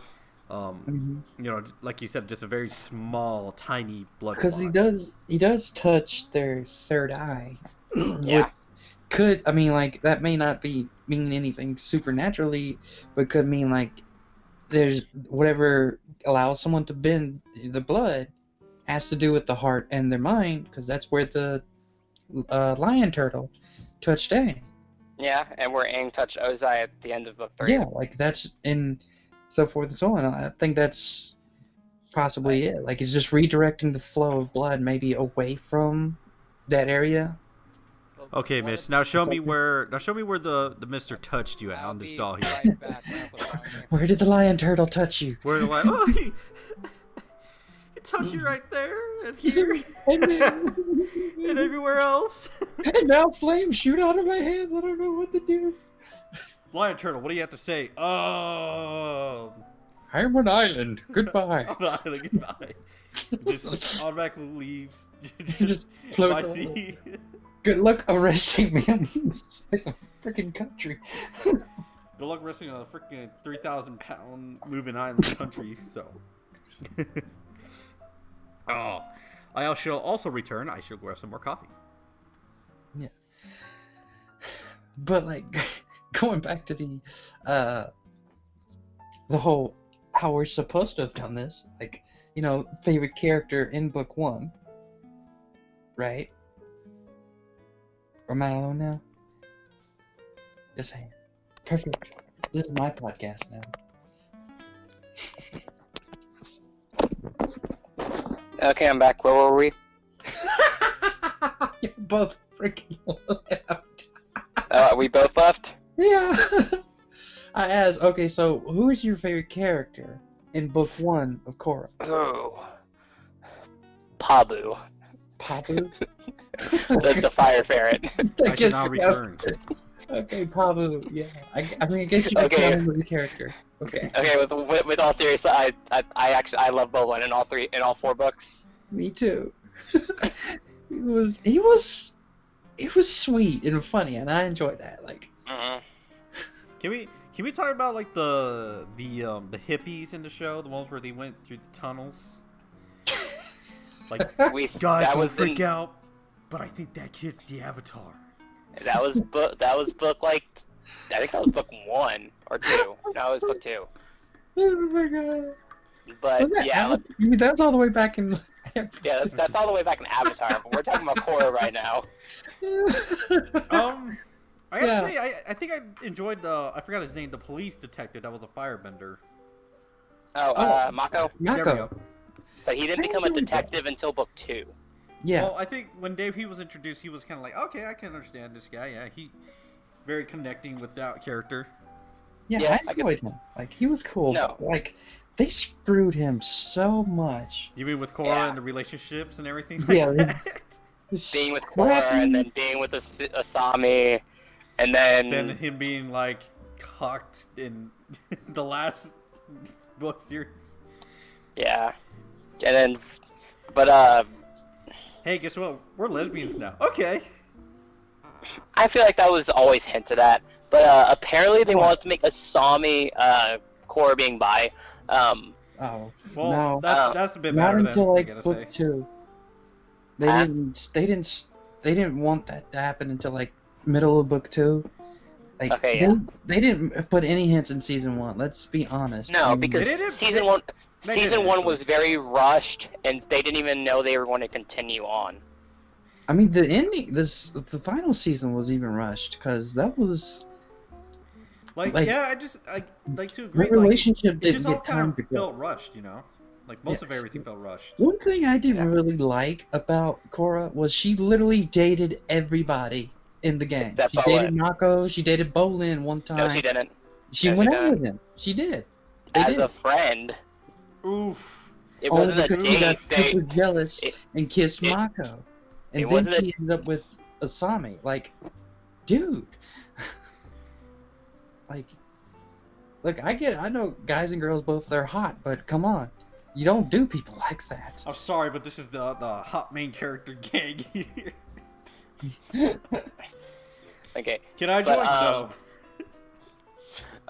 You know, like you said, just a very small, tiny blood. Because he does touch their third eye. I mean, like that may not mean anything supernaturally, but could mean like there's whatever allows someone to bend the blood has to do with the heart and their mind, because that's where the lion turtle touched Aang. Yeah, and where Aang touched Ozai at the end of book 3. Yeah, like that's in so forth and so on. I think that's possibly it. Like it's just redirecting the flow of blood maybe away from that area. Okay, Mitch. Now show me where the Mister touched you at on this doll here. Where did the lion turtle touch you? Where the lion? Oh, he touched you right there and here and everywhere else. And now flames shoot out of my hands. I don't know what to do. Lion turtle, what do you have to say? Oh, I'm on island. Goodbye. On island. Goodbye. Just automatically leaves. Just float away. Good luck arresting me on this freaking country. Good luck arresting a freaking 3,000-pound moving island country. So. Oh, I shall also return. I shall grab some more coffee. Yeah. But like, going back to the whole how we're supposed to have done this, like, you know, favorite character in book 1, right? Or am I alone now? Yes, I am. Perfect. This is my podcast now. Okay, I'm back. Where were we? You're both freaking left. We both left? Yeah. I asked, okay, so who is your favorite character in book 1 of Korra? Oh. Pabu. Pabu? the fire ferret. I should now return. Okay, Pabu, yeah. I mean, I guess you can call him your character. Okay. Okay, with all seriousness, I love Bolin in all 4 books. Me too. He was sweet and funny, and I enjoyed that. Like. Can we talk about like the hippies in the show, the ones where they went through the tunnels? Like, guys, don't freak out, but I think that kid's the Avatar. That was book like, I think that was book 1 or 2. No, it was book 2. Oh my god. But yeah, that's all the way back in. Yeah, that's all the way back in Avatar. But we're talking about Korra right now. I gotta say, I think I enjoyed I forgot his name, the police detective that was a firebender. Mako. Mako. But he didn't become a detective until book 2. Yeah. Well, I think when he was introduced, he was kind of like, okay, I can understand this guy. Yeah, he very connecting with that character. Yeah, I enjoyed him. Like, he was cool. No. Like, they screwed him so much. You mean with Korra and the relationships and everything? Yeah. Being with Korra and then being with Asami, and then him being like cocked in the last book series. Yeah, and then, but hey, guess what? We're lesbians now. Okay. I feel like that was always hinted at, but apparently they wanted to make Asami, Korra being bi. Well, no, that's a bit better. Not until like book 2. They didn't want that to happen until like middle of book 2. Like, they didn't put any hints in season 1. Let's be honest. No, because season 1 was very rushed, and they didn't even know they were going to continue on. I mean, the ending, the final season was even rushed, because that was... I like to agree. The relationship didn't get time to go. Felt rushed, you know? Like, most of everything felt rushed. One thing I didn't really like about Korra was she literally dated everybody in the gang. Except She dated Mako. She dated Bolin one time. No, she didn't. She went out with him. She did. As a friend. Oof. It wasn't a because date. she got super jealous and kissed Mako. And then she ended up with Asami. Like, dude. Like, look, I get it. I know guys and girls both, they're hot, but come on. You don't do people like that. I'm sorry, but this is the hot main character gang here. Okay. Can I join?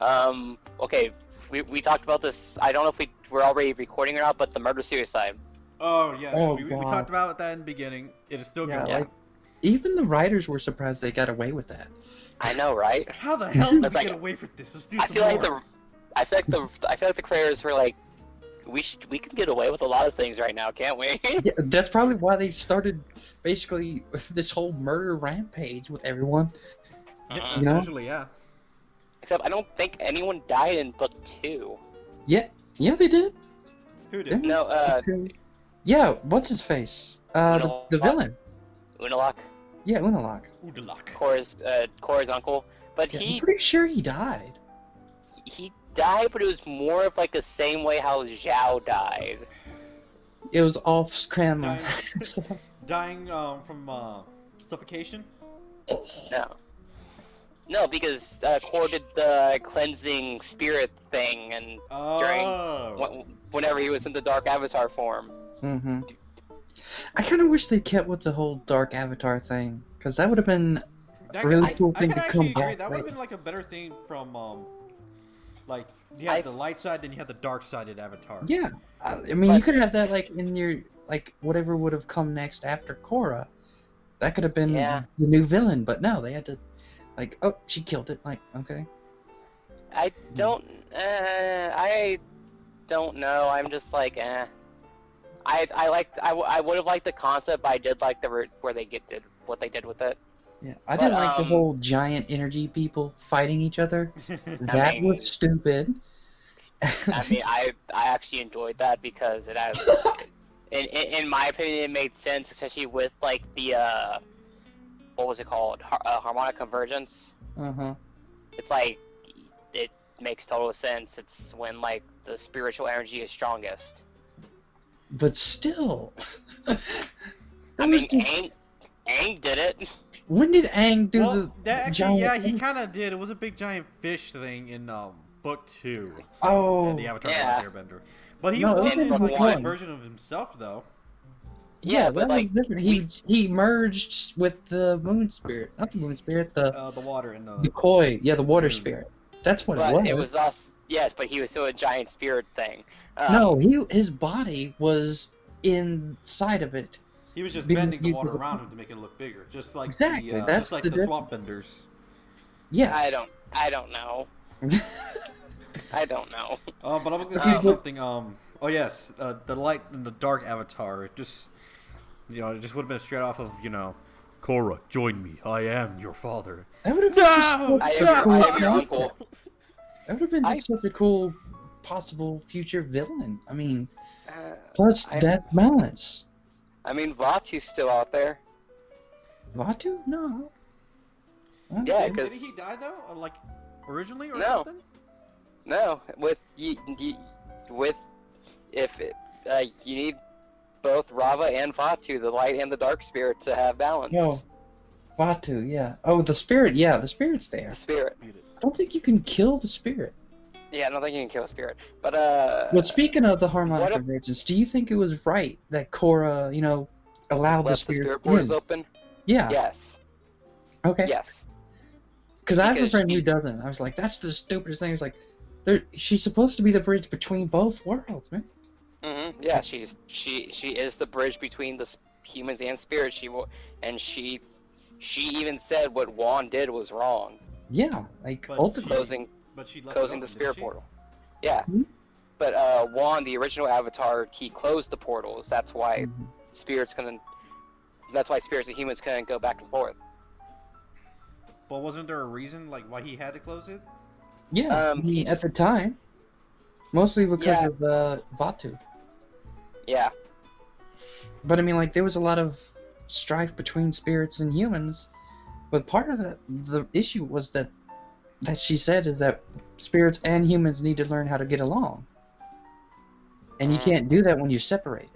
No. Okay. We talked about this. I don't know if we're already recording or not, but the murder-suicide. Oh, yes. Oh, we talked about that in the beginning. It is still going. Like, even the writers were surprised they got away with that. I know, right? How the hell did we get away with this? Let's do some more. I feel like the creators were like, we can get away with a lot of things right now, can't we? Yeah, that's probably why they started basically this whole murder rampage with everyone. Yeah, you know? Essentially, yeah. Except I don't think anyone died in book 2. Yeah, they did. Who did? No, yeah, what's his face? The villain. Unalak. Yeah, Unalak. Korra's uncle. But Yeah, I'm pretty sure he died. He died, but it was more of like the same way how Zhao died. It was off camera. Dying from suffocation? No, because Korra did the cleansing spirit thing, and whenever he was in the Dark Avatar form. Mm-hmm. I kind of wish they kept with the whole Dark Avatar thing, because that would have been a really cool thing to come back. That would have been like a better thing from like you had the light side, then you had the dark sided Avatar. Yeah, I mean you could have that like in your like whatever would have come next after Korra. That could have been the new villain, but no, they had to like, oh, she killed it. Like, okay. I don't know. I'm just like, I would have liked the concept, but I did like where they did what they did with it. Yeah, I didn't like the whole giant energy people fighting each other. That was stupid. I mean, I actually enjoyed that because it has, in my opinion, it made sense, especially with like the what was it called? Harmonic convergence. Uh-huh. It's like it makes total sense. It's when like the spiritual energy is strongest. But still, I mean, Aang did it. When did Aang do giant? Yeah, he kind of did. It was a big giant fish thing in book 2. Oh, the Avatar Airbender. But he was a giant version of himself, though. Yeah, but like was different. He merged with the moon spirit, not the moon spirit, the water and the koi. Yeah, the water spirit. That's what it was. It was us. Yes, but he was still a giant spirit thing. No, his body was inside of it. He was just bending the water around him to make it look bigger, just like that's the swamp benders. Yeah. I don't know. I don't know. But I was gonna say something. Oh yes, the light and the dark Avatar. It just, it just would have been straight off of, Korra, join me. I am your father. That would have been I am your uncle. That would have been just such a cool possible future villain. I mean, plus that balance. I mean, Vatu's still out there. Vatu? No. Yeah, because did he die though? Like originally or something? No, if you need both Rava and Vatu, the light and the dark spirit, to have balance. No, Vatu, yeah. Oh, the spirit, yeah, the spirit's there. The spirit. I don't think you can kill the spirit. Yeah, I don't think you can kill a spirit. But But speaking of the harmonic convergence, do you think it was right that Korra, allowed the spirit borders open? Yeah. Yes. Okay. Yes. Because I have a friend who doesn't. I was like, that's the stupidest thing. It's like, she's supposed to be the bridge between both worlds, man. Mm-hmm. Yeah, she is the bridge between the humans and spirits. She even said what Juan did was wrong. Yeah, like ultimately closing the spirit portal. Yeah, but Juan, the original Avatar, he closed the portals. That's why spirits and humans couldn't go back and forth. But wasn't there a reason like why he had to close it? Yeah, at the time, mostly because of Vatu. Yeah. But I mean, like, there was a lot of strife between spirits and humans, But part of the issue was that she said is that spirits and humans need to learn how to get along. And you can't do that when you're separated.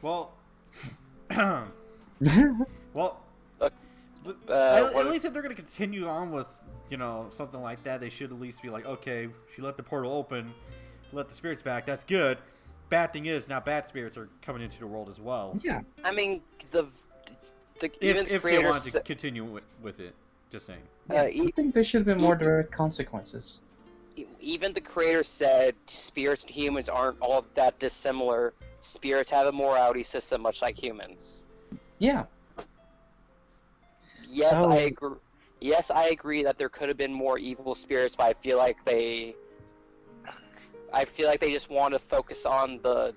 Well, well, at least if they're going to continue on with, something like that, they should at least be like, okay, she let the portal open, let the spirits back, that's good. Bad thing is, now bad spirits are coming into the world as well. Yeah. I mean, if they want to continue with it, just saying. I think there should have been more direct consequences. Even the creator said spirits and humans aren't all that dissimilar. Spirits have a morality system much like humans. Yeah. Yes, I agree. Yes, I agree that there could have been more evil spirits, but I feel like they just want to focus on the.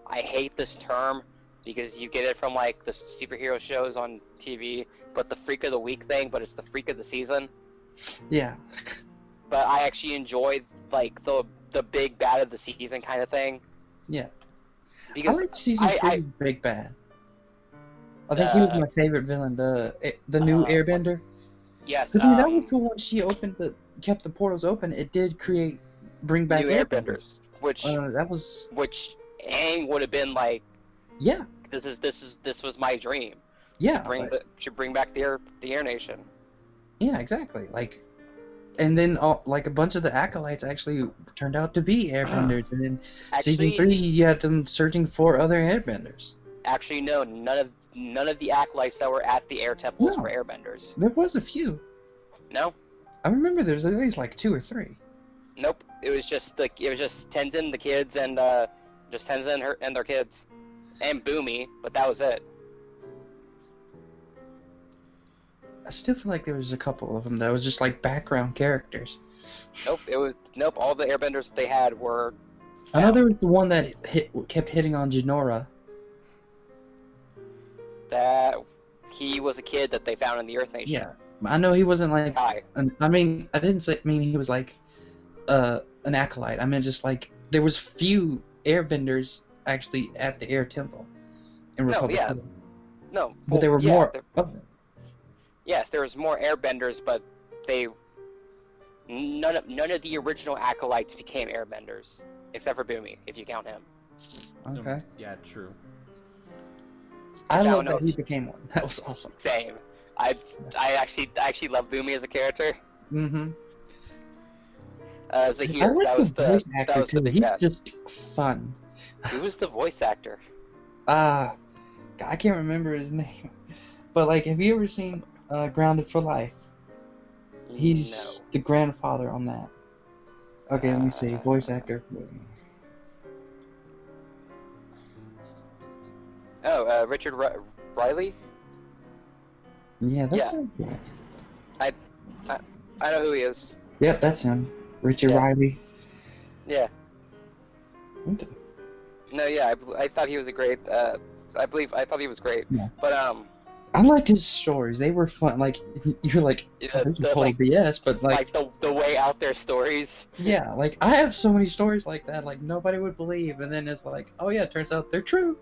I hate this term because you get it from like the superhero shows on TV, but the freak of the week thing, but it's the freak of the season. Yeah. But I actually enjoyed like the big bad of the season kind of thing. Yeah. Because I like season 3's Big Bad. I think he was my favorite villain, the new Airbender. Yes. But that was cool when she kept the portals open. It did bring back new Airbenders, which Aang would have been like. Yeah. This was my dream. Yeah. To bring back the Air Nation. Yeah, exactly. Like, and then a bunch of the acolytes actually turned out to be airbenders, and then season 3 you had them searching for other airbenders. Actually, no, none of the acolytes that were at the air temples were airbenders. There was a few. No. I remember there was at least like 2 or 3. Nope. It was just Tenzin, the kids, and just Tenzin and their kids, and Boomy, but that was it. I still feel like there was a couple of them that was just like background characters. Nope. All the airbenders they had were. I know there was the one that kept hitting on Jinora. That he was a kid that they found in the Earth Nation. Yeah, I know he wasn't like. I didn't mean he was like an acolyte. I meant just like there was few airbenders actually at the Air Temple in Republic City. No, but there were more of them. Yes, there was more airbenders, but none of the original acolytes became airbenders, except for Boomy, if you count him. Okay. Yeah, true. I love that he became one. That was awesome. Same. I actually love Boomy as a character. Mm-hmm. Zahir, I like that was the voice actor that was too. the big He's bad. just fun. Who was the voice actor? I can't remember his name. But like, have you ever seen Grounded for Life? He's the grandfather on that. Okay, let me see. Voice actor. Oh, Richard Riley? Yeah, that's him. I know who he is. Yep, that's him. Richard Riley. Yeah. No, yeah, I thought he was a great. I thought he was great. Yeah. But I liked his stories. They were fun. Like you're like, BS, but like the way out there stories. Yeah, like I have so many stories like that. Like nobody would believe, and then it's like, oh yeah, it turns out they're true.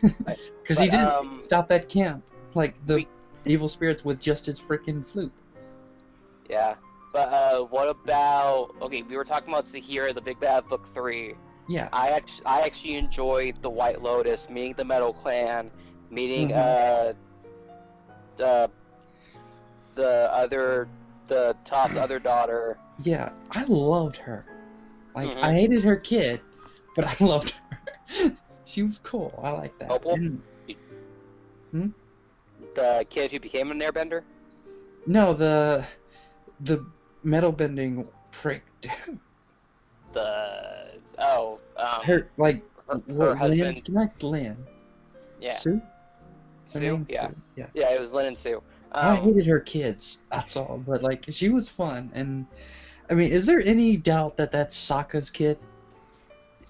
Because he didn't stop that camp, like the evil spirits with just his freaking flute. Yeah, but what about? Okay, we were talking about Zahir, the Big Bad Book 3. Yeah. I actually enjoyed the White Lotus, meeting the Metal Clan, meeting the Toph's other daughter. Yeah, I loved her. Like I hated her kid, but I loved her. She was cool. I like that. Opal? The kid who became an airbender? No, the metal bending prick. Her husband. Lynn. Yeah. Sue? Sue? Yeah, it was Lynn and Sue. I hated her kids, that's all. But like, she was fun, and I mean, is there any doubt that that's Sokka's kid?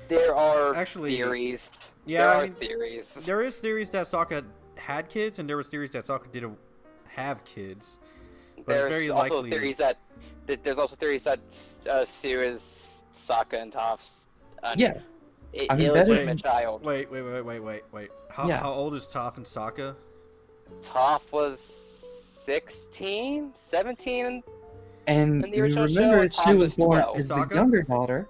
There are theories. Yeah, there are theories. There is theories that Sokka had kids, and there was theories that Sokka didn't have kids. But There's it's very also likely... theories that Sue is Sokka and Toph's. Yeah. I mean, illegitimate child. Wait. How old is Toph and Sokka? Toph was 16, 17 and in the you original remember show, she Toph was born 12. as the Sokka? younger daughter.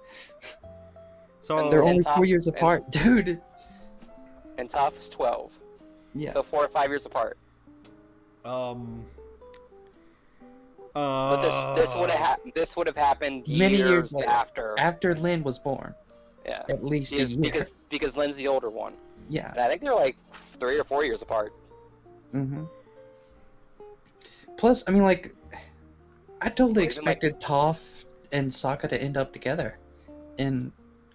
So They're only Toph- 4 years apart, dude. And Toph was 12. Yeah. So 4 or 5 years apart. But this would have happened Many years later, after. After Lynn was born. Yeah. At least a year. Because Lynn's the older one. Yeah. And I think they're like 3 or 4 years apart. Mm-hmm. Plus, I mean, like, I totally expected Toph and Sokka to end up together in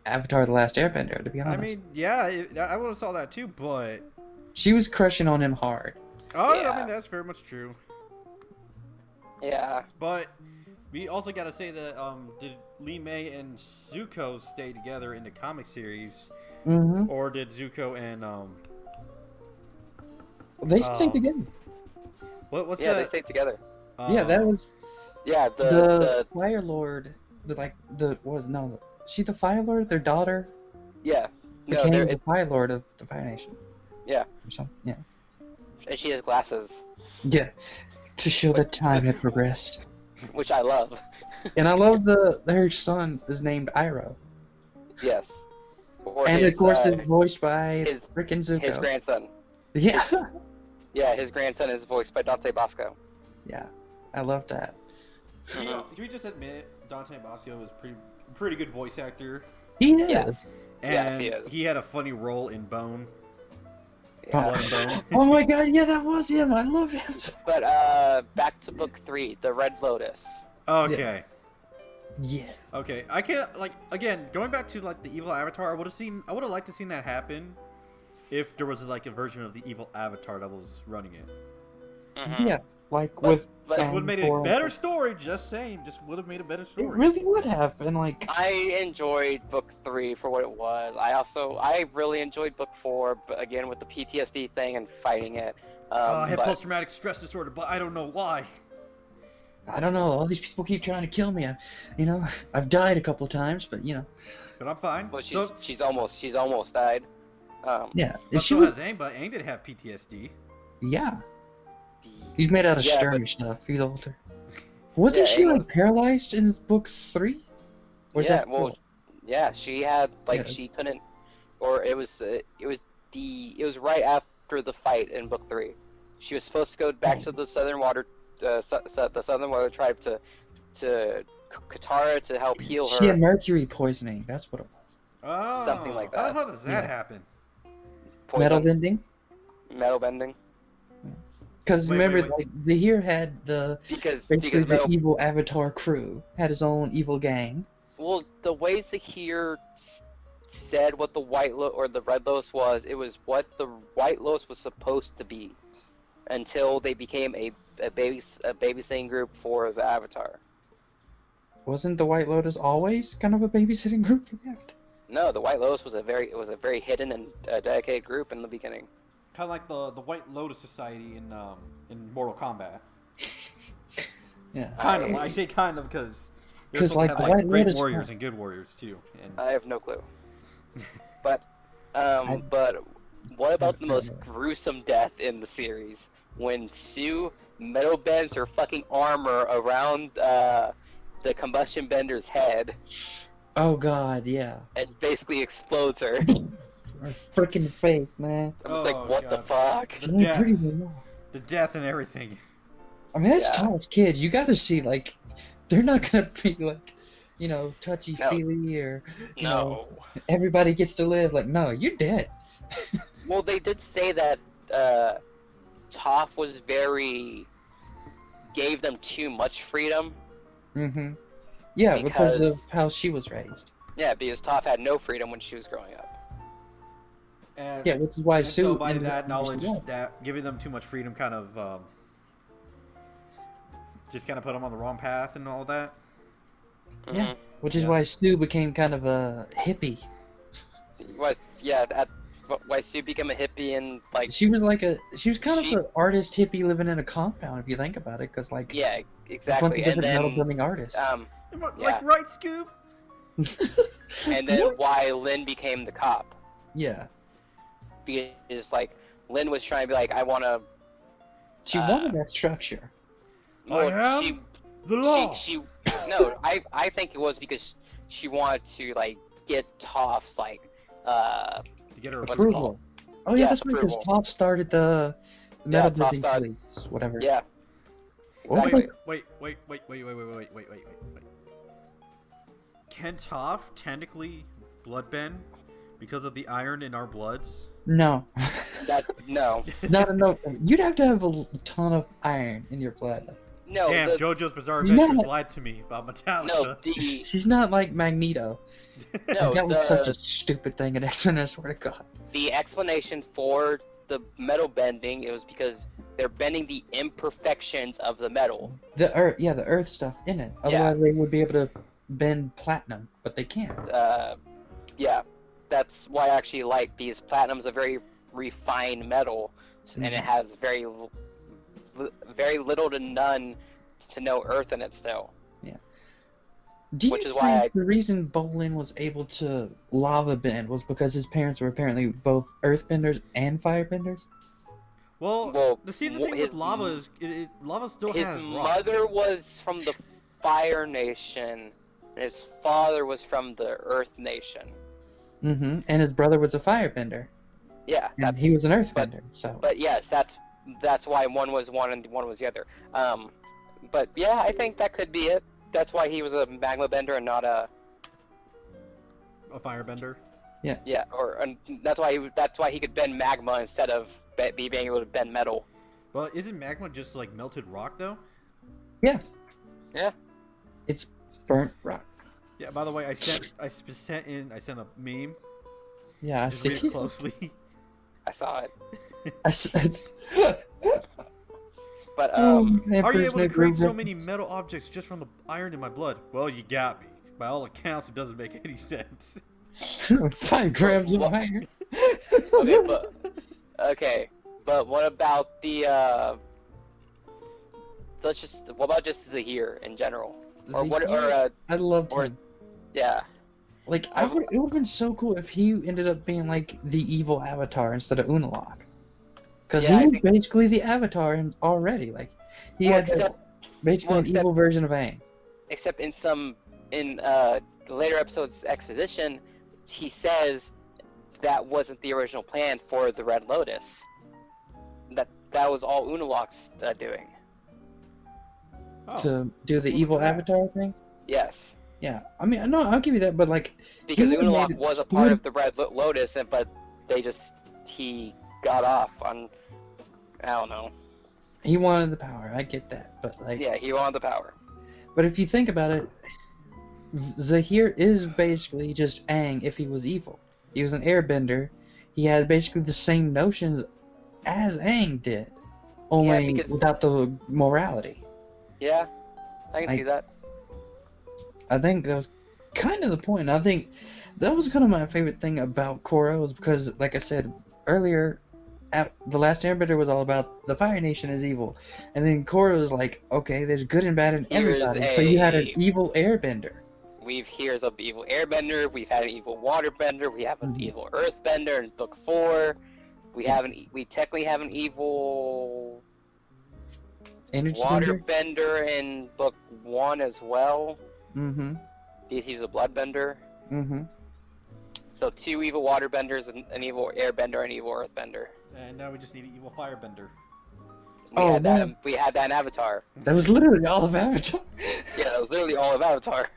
Avatar: The Last Airbender, to be honest. I mean, yeah, I would have saw that too, but she was crushing on him hard. oh, Yeah. I mean that's very much true. Yeah. But we also got to say that did Lee May and Zuko stay together in the comic series, Mm-hmm. or did Zuko and They stayed together. what's Yeah, that? they stayed together. Yeah, that was Yeah, the Fire Lord. She the Fire Lord? Their daughter yeah. No, became the Fire Lord of the Fire Nation. Yeah. Or something. Yeah. And she has glasses, Yeah. To show that time had progressed. which I love. And I love her son is named Iroh. Yes. Or And his, of course it's voiced by his- frickin' Zuko. his grandson. Yeah. Yeah, his grandson is voiced by Dante Bosco. Yeah. I love that. Can we just admit Dante Bosco was pretty good voice actor, He is. Yes. and Yes, he is. he had a funny role in Bone. Yeah. Blood and Bone. Oh my god, yeah, that was him. I love him. But back to book 3, The Red Lotus. Okay. Yeah. Okay, I can't again going back to the evil Avatar. I would have liked to seen that happen if there was a version of the evil Avatar that was running it. Mhm. Yeah. Like But- with. but- This would have made a Korra. better story. Just saying, just would have made a better It story. really would have, and I enjoyed book 3 for what it was. I really enjoyed book 4, but again with the PTSD thing and fighting it. I have but- post-traumatic stress disorder, but I don't know why. I don't know. All these people keep trying to kill me. I've died a couple of times, but But I'm fine. Well, So, she's almost died. yeah. but She so was, has Aang, but Aang didn't have PTSD. yeah. He's made out of Yeah, stern but- stuff. He's older. Wasn't Yeah, she Aang was- paralyzed in book 3? Or is Yeah, that well, four? yeah, she had Yeah. she couldn't, or it was right after the fight in book 3. She was supposed to go back to the Southern Water, the Southern Water tribe to Katara to help heal her. She had mercury poisoning. That's what it was. Oh, Something like How that. the hell does that Yeah. happen? Poison, Metal bending. metal bending. Because Wait, remember, wait. Zahir had basically the Metal, evil Avatar crew. Had his own evil gang. well, the way Zahir said what the the Red Lotus was, it was what the White Lotus was supposed to be, until they became a babysitting group for the Avatar. Wasn't the White Lotus always kind of a babysitting group for the Avatar? No, the White Lotus was a very hidden and dedicated group in the beginning. Kind of like the White Lotus Society in Mortal Kombat. Yeah. Kind of. I say kind of because you're 'Cause, supposed to like, have the White great Lotus- warriors and good warriors too. And I have no clue. But but what about the most gruesome death in the series? When Sue metal bends her fucking armor around the combustion bender's head Oh god, yeah. and basically explodes her. Her freaking face, man. I was Oh, like, what the God. fuck? The Yeah, death. pretty well. the death and everything. I mean, that's Yeah. Thomas kids. You gotta see, they're not gonna be touchy-feely or, No. everybody gets to live. No, you're dead. Well, they did say that Toph gave them too much freedom. Mm-hmm. Yeah, because Because- of how she was raised. Yeah, because Toph had no freedom when she was growing up. And, Yeah, which is why and Sue... so by ended that up knowledge, being that giving them too much freedom kind of just kind of put them on the wrong path and all that. Yeah. Mhm. Which is Yeah. why Sue became kind of a hippie. Why Sue became a hippie and She was she was kind She- of an artist hippie living in a compound, if you think about it, because yeah, a bunch exactly. of And different metal then bending artists. Like Yeah. right, Scoob? And then why Lin became the cop. Yeah. Because like Lin was trying to be like, I want to. She wanted that structure. Well, I am the law. No, I think it was because she wanted to like get Toph's like to get her approval. Oh yeah, that's because Toph started the metal building police, whatever. Yeah. Exactly. Wait. Can Toph technically bloodbend because of the iron in our bloods? No. No. Not enough. You'd have to have a ton of iron in your blood. No. Damn, JoJo's Bizarre Adventures lied to me about Metallica. No, she's not like Magneto. No, that was such a stupid thing in X-Men, I swear to God. The explanation for the metal bending, it was because they're bending the imperfections of the metal. The earth stuff in it. Otherwise, they would be able to bend platinum, but they can't. Yeah, that's why I actually like, because platinum's a very refined metal, and it has very little to none to no earth in it still. Yeah. Do you think the reason Bolin was able to lava bend was because his parents were apparently both earthbenders and firebenders? Well, the thing with lava is lava still has rock. His mother was from the Fire Nation, and his father was from the Earth Nation. Mm-hmm. And his brother was a firebender. Yeah, and he was an earthbender. But yes, that's why one was one and one was the other. But yeah, I think that could be it. That's why he was a magma bender and not a firebender. Yeah. Yeah, that's why he could bend magma instead of being able to bend metal. Well, isn't magma just like melted rock though? Yeah. Yeah. It's burnt rock. Yeah. By the way, I sent a meme. Yeah, I see. Read it closely. I saw it. But are you able to create so many metal objects just from the iron in my blood? Well, you got me. By all accounts, it doesn't make any sense. 5 grams of iron. Okay, but what about the what about just Zahir in general? I loved him. Yeah. Like, it would have been so cool if he ended up being like the evil Avatar instead of Unalaq. Because he was basically the Avatar already. Like, he had basically an evil version of Aang. Except in later episodes exposition, he says that wasn't the original plan for the Red Lotus. That was all Unalaq's doing. To do the evil Avatar thing? Yes. Yeah, I mean, no, I'll give you that, but like... Because Unalaq was a part of the Red Lotus, but he got off on... I don't know. He wanted the power, I get that, but like... Yeah, he wanted the power. But if you think about it, Zahir is basically just Aang if he was evil. He was an airbender. He had basically the same notions as Aang did, only without the morality. Yeah, I can see that. I think that was kind of the point. I think that was kind of my favorite thing about Korra was because, like I said earlier, The Last Airbender was all about the Fire Nation is evil. And then Korra was like, okay, there's good and bad in everybody. So you had an evil airbender. Here's an evil airbender, we've had an evil waterbender, we have an evil earthbender in Book 4. We technically have an evil energy waterbender in Book 1 as well. Mm-hmm. Because he's a bloodbender. Mm-hmm. So 2 evil waterbenders, an evil airbender, and an evil earthbender. And now we just need an evil firebender. We had that in Avatar. That was literally all of Avatar. Yeah, that was literally all of Avatar.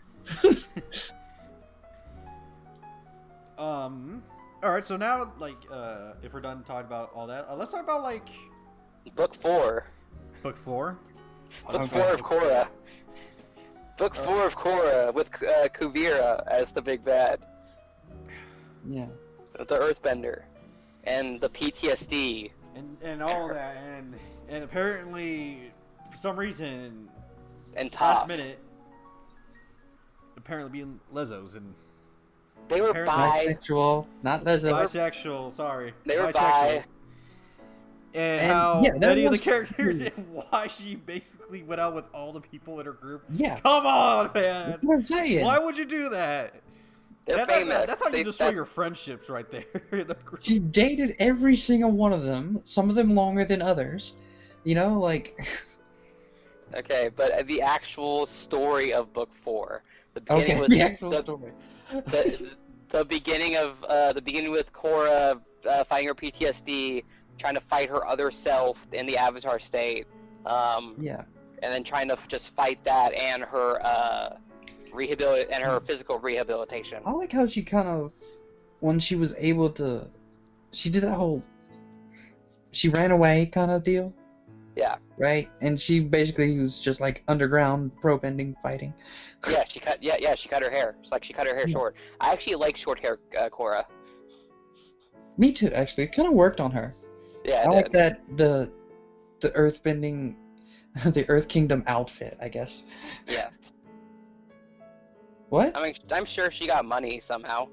Alright, so now, like, if we're done talking about all that, let's talk about, like... Book 4. Book 4? Book 4 of Korra. Book 4 of Korra with Kuvira as the big bad. Yeah. The Earthbender. And the PTSD. And all that, and apparently, for some reason... And last minute... apparently being lesos and they were bisexual, not leso. Bisexual, sorry. They were bisexual. And how many of the characters and why she basically went out with all the people in her group. Yeah. Come on, man. That's what I'm saying. Why would you do that? They're famous. That's how you destroy your friendships right there. She dated every single one of them, some of them longer than others. You know, like... Okay, but the actual story of Book 4. The beginning okay, with the actual story. The beginning with Korra fighting her PTSD, trying to fight her other self in the Avatar state. Yeah. And then trying to just fight that and her physical rehabilitation. I like how she kind of, when she was able to, she did that whole, she ran away kind of deal. Yeah. Right, and she basically was just like underground pro bending fighting. Yeah, she cut her hair. It's like she cut her hair short. I actually like short hair Korra. Me too, actually. It kind of worked on her. Yeah, I like that the earth bending, the Earth Kingdom outfit, I guess. Yes. What? I mean, I'm sure she got money somehow.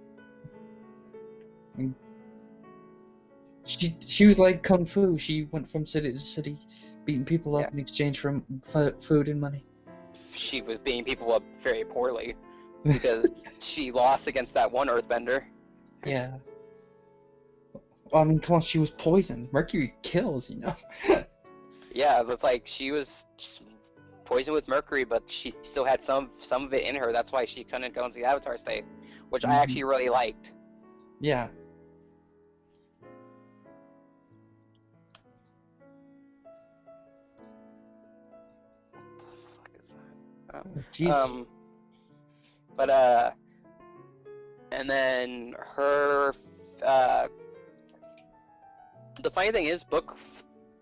She was like Kung Fu. She went from city to city, beating people up in exchange for food and money. She was beating people up very poorly because she lost against that one Earthbender. Yeah. I mean, come on, she was poisoned. Mercury kills, you know. Yeah, it's like she was poisoned with mercury, but she still had some of it in her. That's why she couldn't go into the Avatar state, which I actually really liked. Yeah. Oh, but and then her the funny thing is, book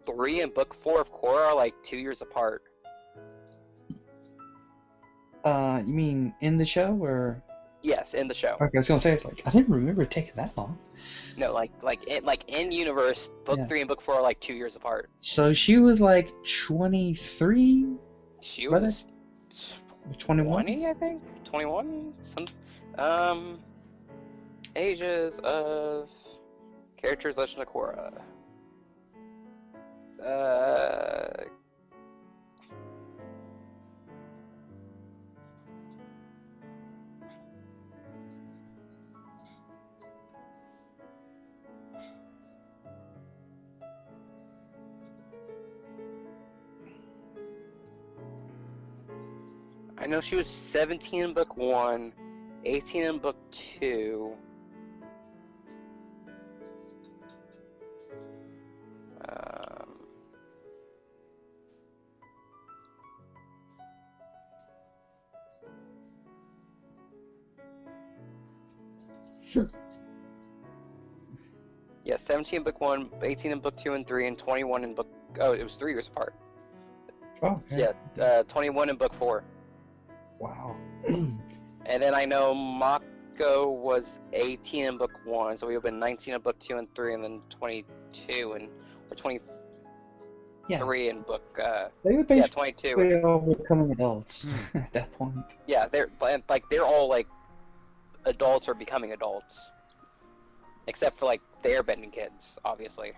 3 and book 4 of Korra are like 2 years apart. You mean in the show or? Yes, in the show. Okay, I was gonna say, it's like I didn't remember it taking that long. No, like in universe, book 3 and book 4 are like 2 years apart. So she was like 23. She was 21. 20, I think. 21. Ages of characters Legend of Korra. I know she was 17 in book 1, 18 in book 2. Yeah, 17 in book 1, 18 in book 2 and 3, and 21 in book... Oh, it was 3 years apart. Oh, okay. Yeah, 21 in book 4. Wow. And then I know Mako was 18 in book 1, so we would have been 19 in book 2 and 3, and then 22 and... Or 23 in book... They were basically 22. all becoming adults at that point. Yeah, they're all, like, adults or becoming adults. Except for, like, the airbending kids, obviously.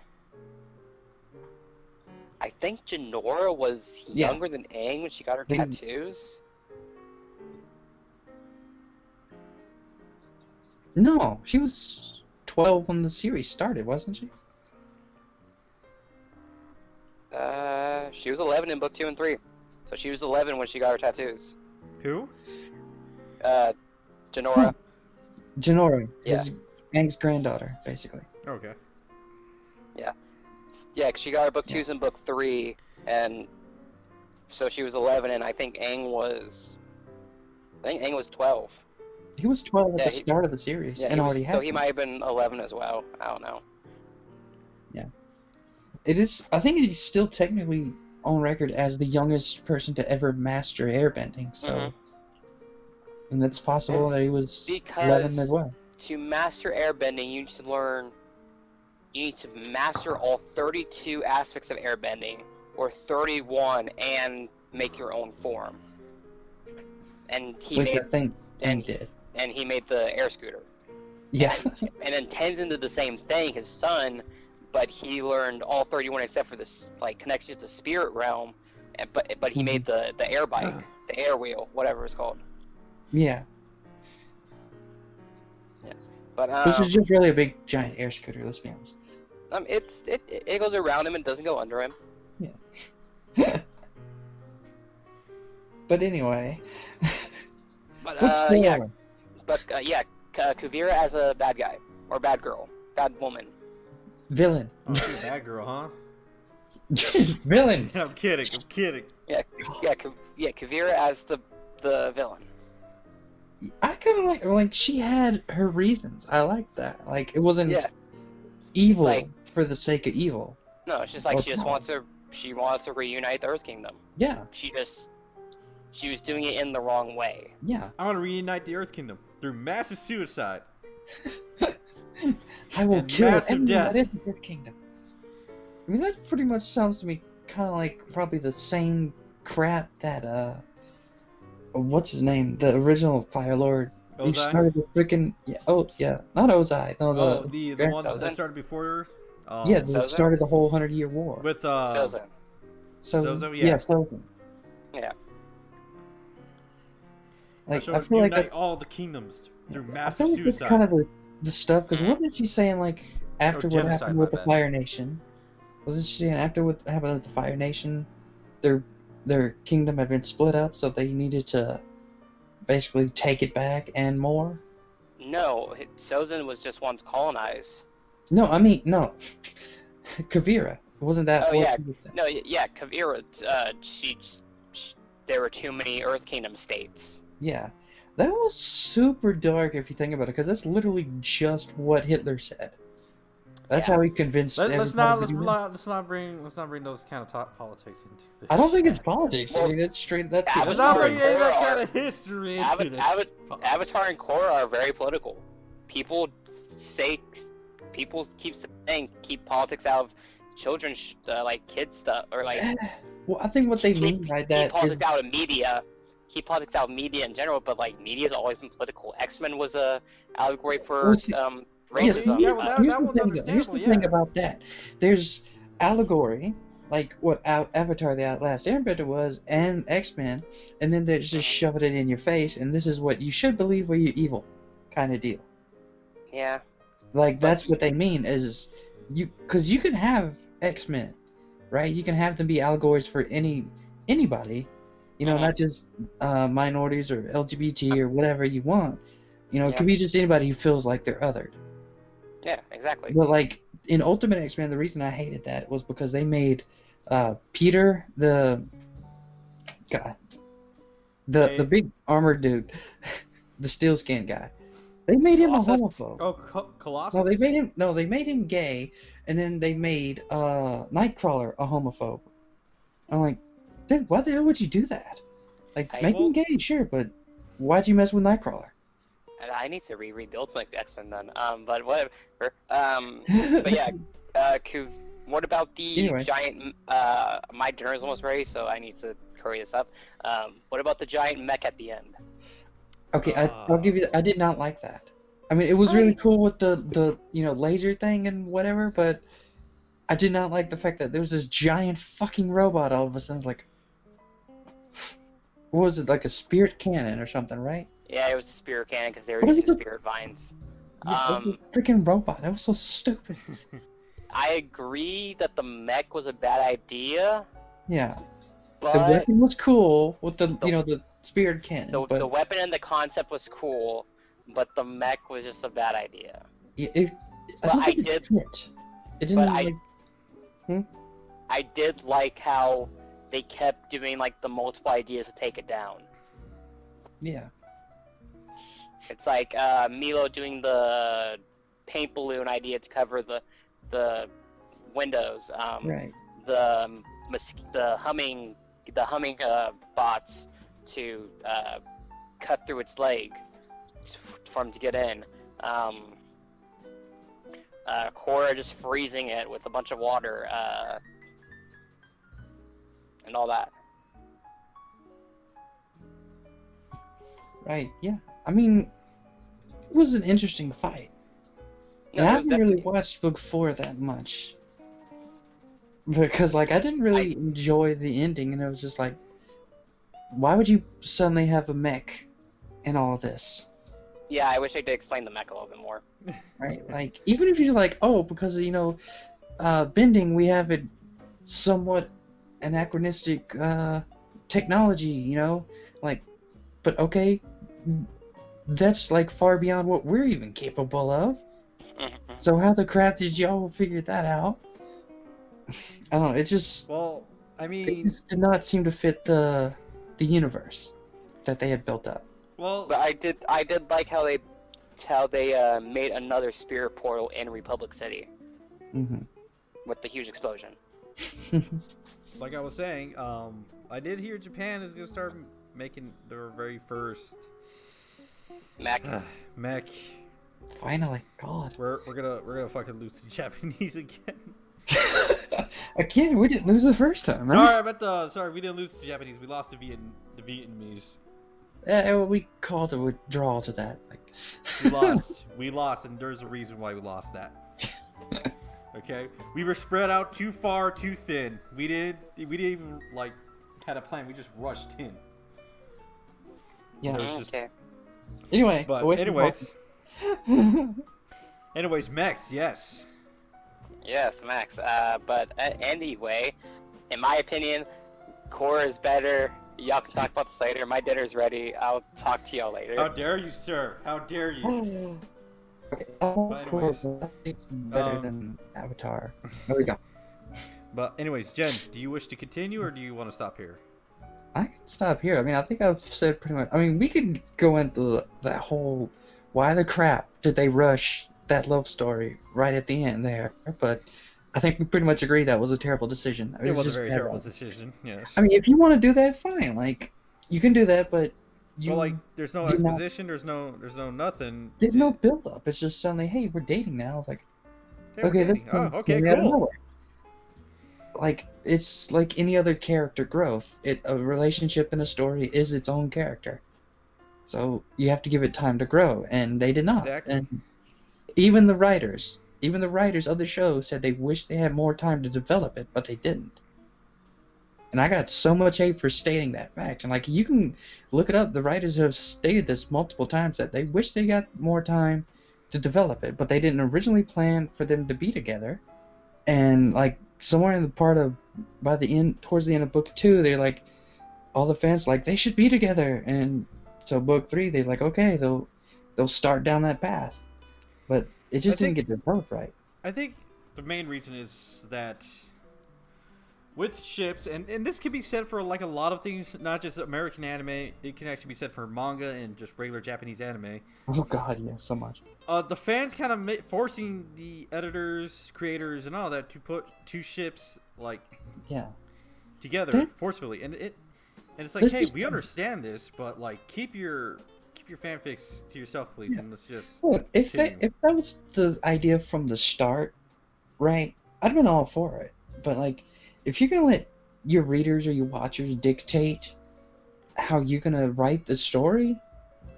I think Jinora was younger than Aang when she got her tattoos. No, she was 12 when the series started, wasn't she? She was 11 in book 2 and 3. So she was 11 when she got her tattoos. Who? Jinora. Jinora. Yeah. Aang's granddaughter, basically. Okay. Yeah. Yeah, 'cause she got her book 2s in book 3, and so she was 11, and I think Aang was 12. He was 12 at the start of the series, and already had. So he might have been 11 as well. I don't know. Yeah. It is. I think he's still technically on record as the youngest person to ever master airbending. So, and it's possible that he was 11 as well. To master airbending, you need to master all 32 aspects of airbending, or 31, and make your own form. And he did. And he made the air scooter. Yeah. And then Tenzin did the same thing, his son, but he learned all 31 except for this, like, connection to the spirit realm. But he made the air bike, the air wheel, whatever it's called. Yeah. But This is just really a big giant air scooter. Let's be honest. it goes around him and doesn't go under him. Yeah. But anyway. But yeah. But yeah, Kuvira as a bad guy or bad girl, bad woman. Villain. Oh, she's a bad girl, huh? Villain. I'm kidding. Yeah, Kuvira as the villain. I kind of like she had her reasons. I like that. Like it wasn't evil for the sake of evil. No, it's just like she wants to reunite the Earth Kingdom. Yeah. She was doing it in the wrong way. Yeah. I want to reunite the Earth Kingdom through massive suicide. I will kill everyone death. in the Earth Kingdom. I mean, that pretty much sounds to me kind of like probably the same crap that what's his name? The original Fire Lord. He started the freaking not Ozai. No, the one that started before Earth. That started the whole 100-Year War. With Sozin. Sozin. Yeah, Sozin. Yeah. Like I feel like that's all the kingdoms through massive suicide. That's kind of the stuff. Because wasn't she saying like after what happened with the Fire Nation? Wasn't she saying after what happened with the Fire Nation, their kingdom had been split up, so they needed to basically take it back and more? No, Sozin was just once colonized. No, I mean no. Kuvira wasn't that? Oh yeah, no, yeah, Kuvira. There were too many Earth Kingdom states. Yeah, that was super dark if you think about it, because that's literally just what Hitler said. That's how he convinced everybody. Let's not bring those kind of politics into this. I don't think it's politics. I mean, that's straight. That's Avatar and Korra that kind of history into this. Avatar and Korra are very political. People keep saying keep politics out of children's like kids stuff or like. Well, I think what they mean by that keep politics out of media. Keep politics out of media in general, but like media's always been political. X-Men was a allegory for racism. Here's the thing about that. There's allegory, like what Avatar: The Last Airbender was, and X-Men, and then they just shove it in your face, and this is what you should believe or you're evil, kind of deal. Yeah. Like that's what they mean is because you can have X-Men, right? You can have them be allegories for anybody. You know, not just minorities or LGBT or whatever you want. You know, it could be just anybody who feels like they're othered. Yeah, exactly. But like in Ultimate X-Men, the reason I hated that was because they made Peter the big armored dude, the steel skin guy. They made him a homophobe. Oh, Colossus. No, they made him gay, and then they made Nightcrawler a homophobe. I'm like, dude, why the hell would you do that? Like, make him gay, sure, but why'd you mess with Nightcrawler? I need to reread the Ultimate X-Men then. But whatever. But yeah, what about the giant? My dinner is almost ready, so I need to hurry this up. What about the giant mech at the end? Okay, I'll give you. I did not like that. I mean, it was really cool with the laser thing and whatever, but I did not like the fact that there was this giant fucking robot all of a sudden. I was like, what was it, like a spirit cannon or something, right? Yeah, it was a spirit cannon because they were using spirit vines. Yeah, it was a freaking robot. That was so stupid. I agree that the mech was a bad idea. Yeah. But the weapon was cool with the spirit cannon. The weapon and the concept was cool, but the mech was just a bad idea. I did like how they kept doing like the multiple ideas to take it down. Yeah. It's like Milo doing the paint balloon idea to cover the windows. Right. The humming bots to cut through its leg for him to get in. Korra just freezing it with a bunch of water and all that. Right, yeah. I mean, it was an interesting fight. No, and I haven't really watched Book 4 that much. Because, like, I didn't really enjoy the ending, and it was just like, why would you suddenly have a mech in all of this? Yeah, I wish I did explain the mech a little bit more. Right? Like, even if you're like, oh, because, bending, we have it somewhat anachronistic technology, like, but okay, that's like far beyond what we're even capable of. So how the crap did y'all figure that out? I don't know. It just it just did not seem to fit the universe that they had built up. Well, but I did like how they made another spirit portal in Republic City. With the huge explosion. Like I was saying, I did hear Japan is gonna start making their very first mech. Finally, God. We're gonna fucking lose the Japanese again. Again, we didn't lose the first time, right? Sorry, we didn't lose the Japanese. We lost the Vietnamese. Well, we called a withdrawal to that. We lost, and there's a reason why we lost that. Okay, we were spread out too far, too thin. We didn't even had a plan. We just rushed in. Yeah. Okay. Anyway, anyways, Max, yes. Yes, Max. But anyway, in my opinion, Korra is better. Y'all can talk about this later. My dinner's ready. I'll talk to y'all later. How dare you, sir? How dare you? Better than Avatar. There we go. But anyways, Jen, do you wish to continue or do you want to stop here? I can stop here. I mean, I think I've said pretty much. I mean, we could go into that whole why the crap did they rush that love story right at the end there, but I think we pretty much agree that was a terrible decision. It was a very terrible decision, yes. I mean, if you want to do that, fine. Like, you can do that, but there's no exposition, there's no nothing. There's no build up. It's just suddenly, hey, we're dating now. It's like, okay, this okay, cool. Like, it's like any other character growth. A relationship in a story is its own character. So you have to give it time to grow, and they did not. Exactly. And even the writers of the show said they wish they had more time to develop it, but they didn't. And I got so much hate for stating that fact. And you can look it up. The writers have stated this multiple times that they wish they got more time to develop it, but they didn't originally plan for them to be together. And somewhere in the part of towards the end of book 2, they're like, all the fans they should be together. And so book 3, they're like, okay, they'll start down that path. But it just didn't get developed right. I think the main reason is that with ships, and this can be said for a lot of things, not just American anime. It can actually be said for manga and just regular Japanese anime. Oh God, yeah, so much. The fans kind of forcing the editors, creators, and all that to put two ships together forcefully, and it's like, hey, we understand this, but keep your fanfics to yourself, please, and let's just. Look, if that was the idea from the start, right? I'd have been all for it, but if you're gonna let your readers or your watchers dictate how you're gonna write the story,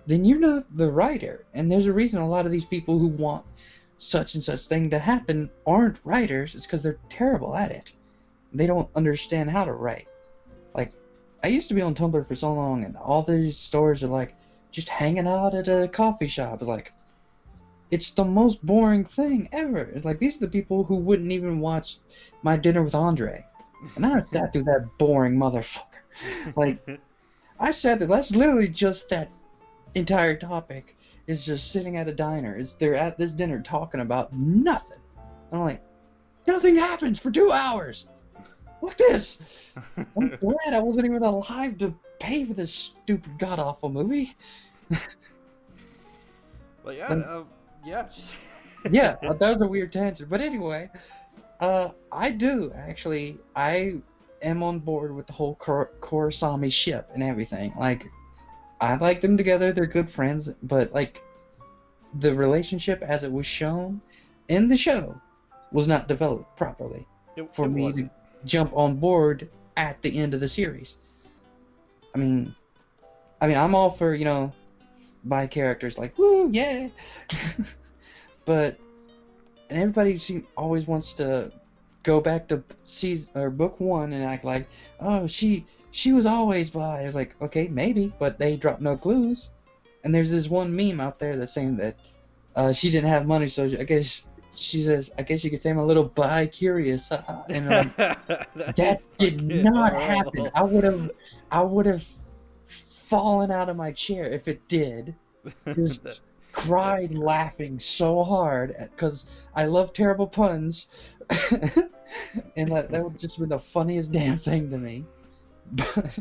then you're not the writer. And there's a reason a lot of these people who want such and such thing to happen aren't writers. It's because they're terrible at it. They don't understand how to write. I used to be on Tumblr for so long, and all these stories are just hanging out at a coffee shop. It's the most boring thing ever. It's these are the people who wouldn't even watch My Dinner with Andre. And I sat through that boring motherfucker. I sat there, that's literally just that entire topic is just sitting at a diner. They're at this dinner talking about nothing. And I'm nothing happens for 2 hours. Fuck this. I'm glad I wasn't even alive to pay for this stupid god-awful movie. Well, yeah, yeah, that was a weird tangent. But anyway, I am on board with the whole Korrasami ship and everything. I like them together. They're good friends. But, the relationship as it was shown in the show was not developed properly for me to jump on board at the end of the series. I mean, I'm all for, bi characters woo, yeah. But, and everybody always wants to go back to book 1 and act like, oh, she was always bi. I was okay, maybe, but they dropped no clues. And there's this one meme out there that's saying that she didn't have money, so I guess she says, I guess you could say I'm a little bi-curious. And that did not happen. I would have fallen out of my chair if it did. Just cried laughing so hard because I love terrible puns. And that would just be the funniest damn thing to me. But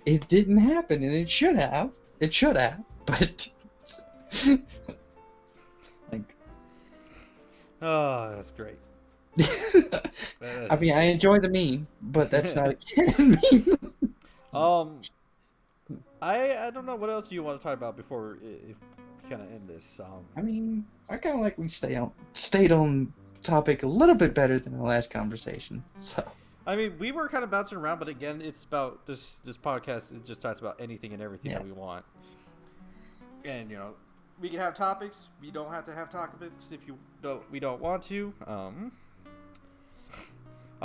it didn't happen, and it should have. It should have, but like, oh, that's great. I mean, I enjoy the meme, but that's not a canon meme. I don't know what else you want to talk about before we kind of end this. I mean, I kind of like we stayed on topic a little bit better than the last conversation. So. I mean, we were kind of bouncing around, but again, it's about this podcast. It just talks about anything and everything that we want. And we can have topics. We don't have to have topics if we don't want to. I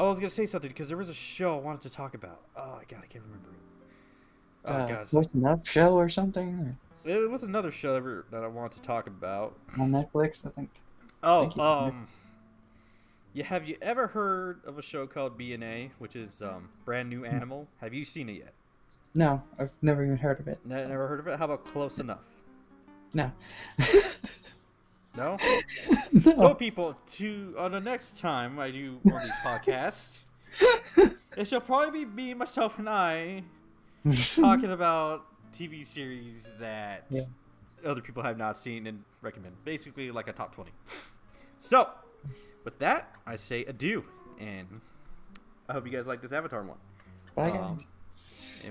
was gonna say something because there was a show I wanted to talk about. Oh God, I can't remember it. Oh God, what's another show or something? It was another show that I wanted to talk about on Netflix, I think. Have you ever heard of a show called B&A, which is Brand New Animal? Have you seen it yet? No, I've never even heard of it. Never heard of it? How about Close Enough? No. No? No. So people, on the next time I do one of these podcasts, it shall probably be me, myself, and I talking about TV series that other people have not seen and recommend. Basically like a top 20. So, with that, I say adieu, and I hope you guys like this Avatar one. Bye, guys.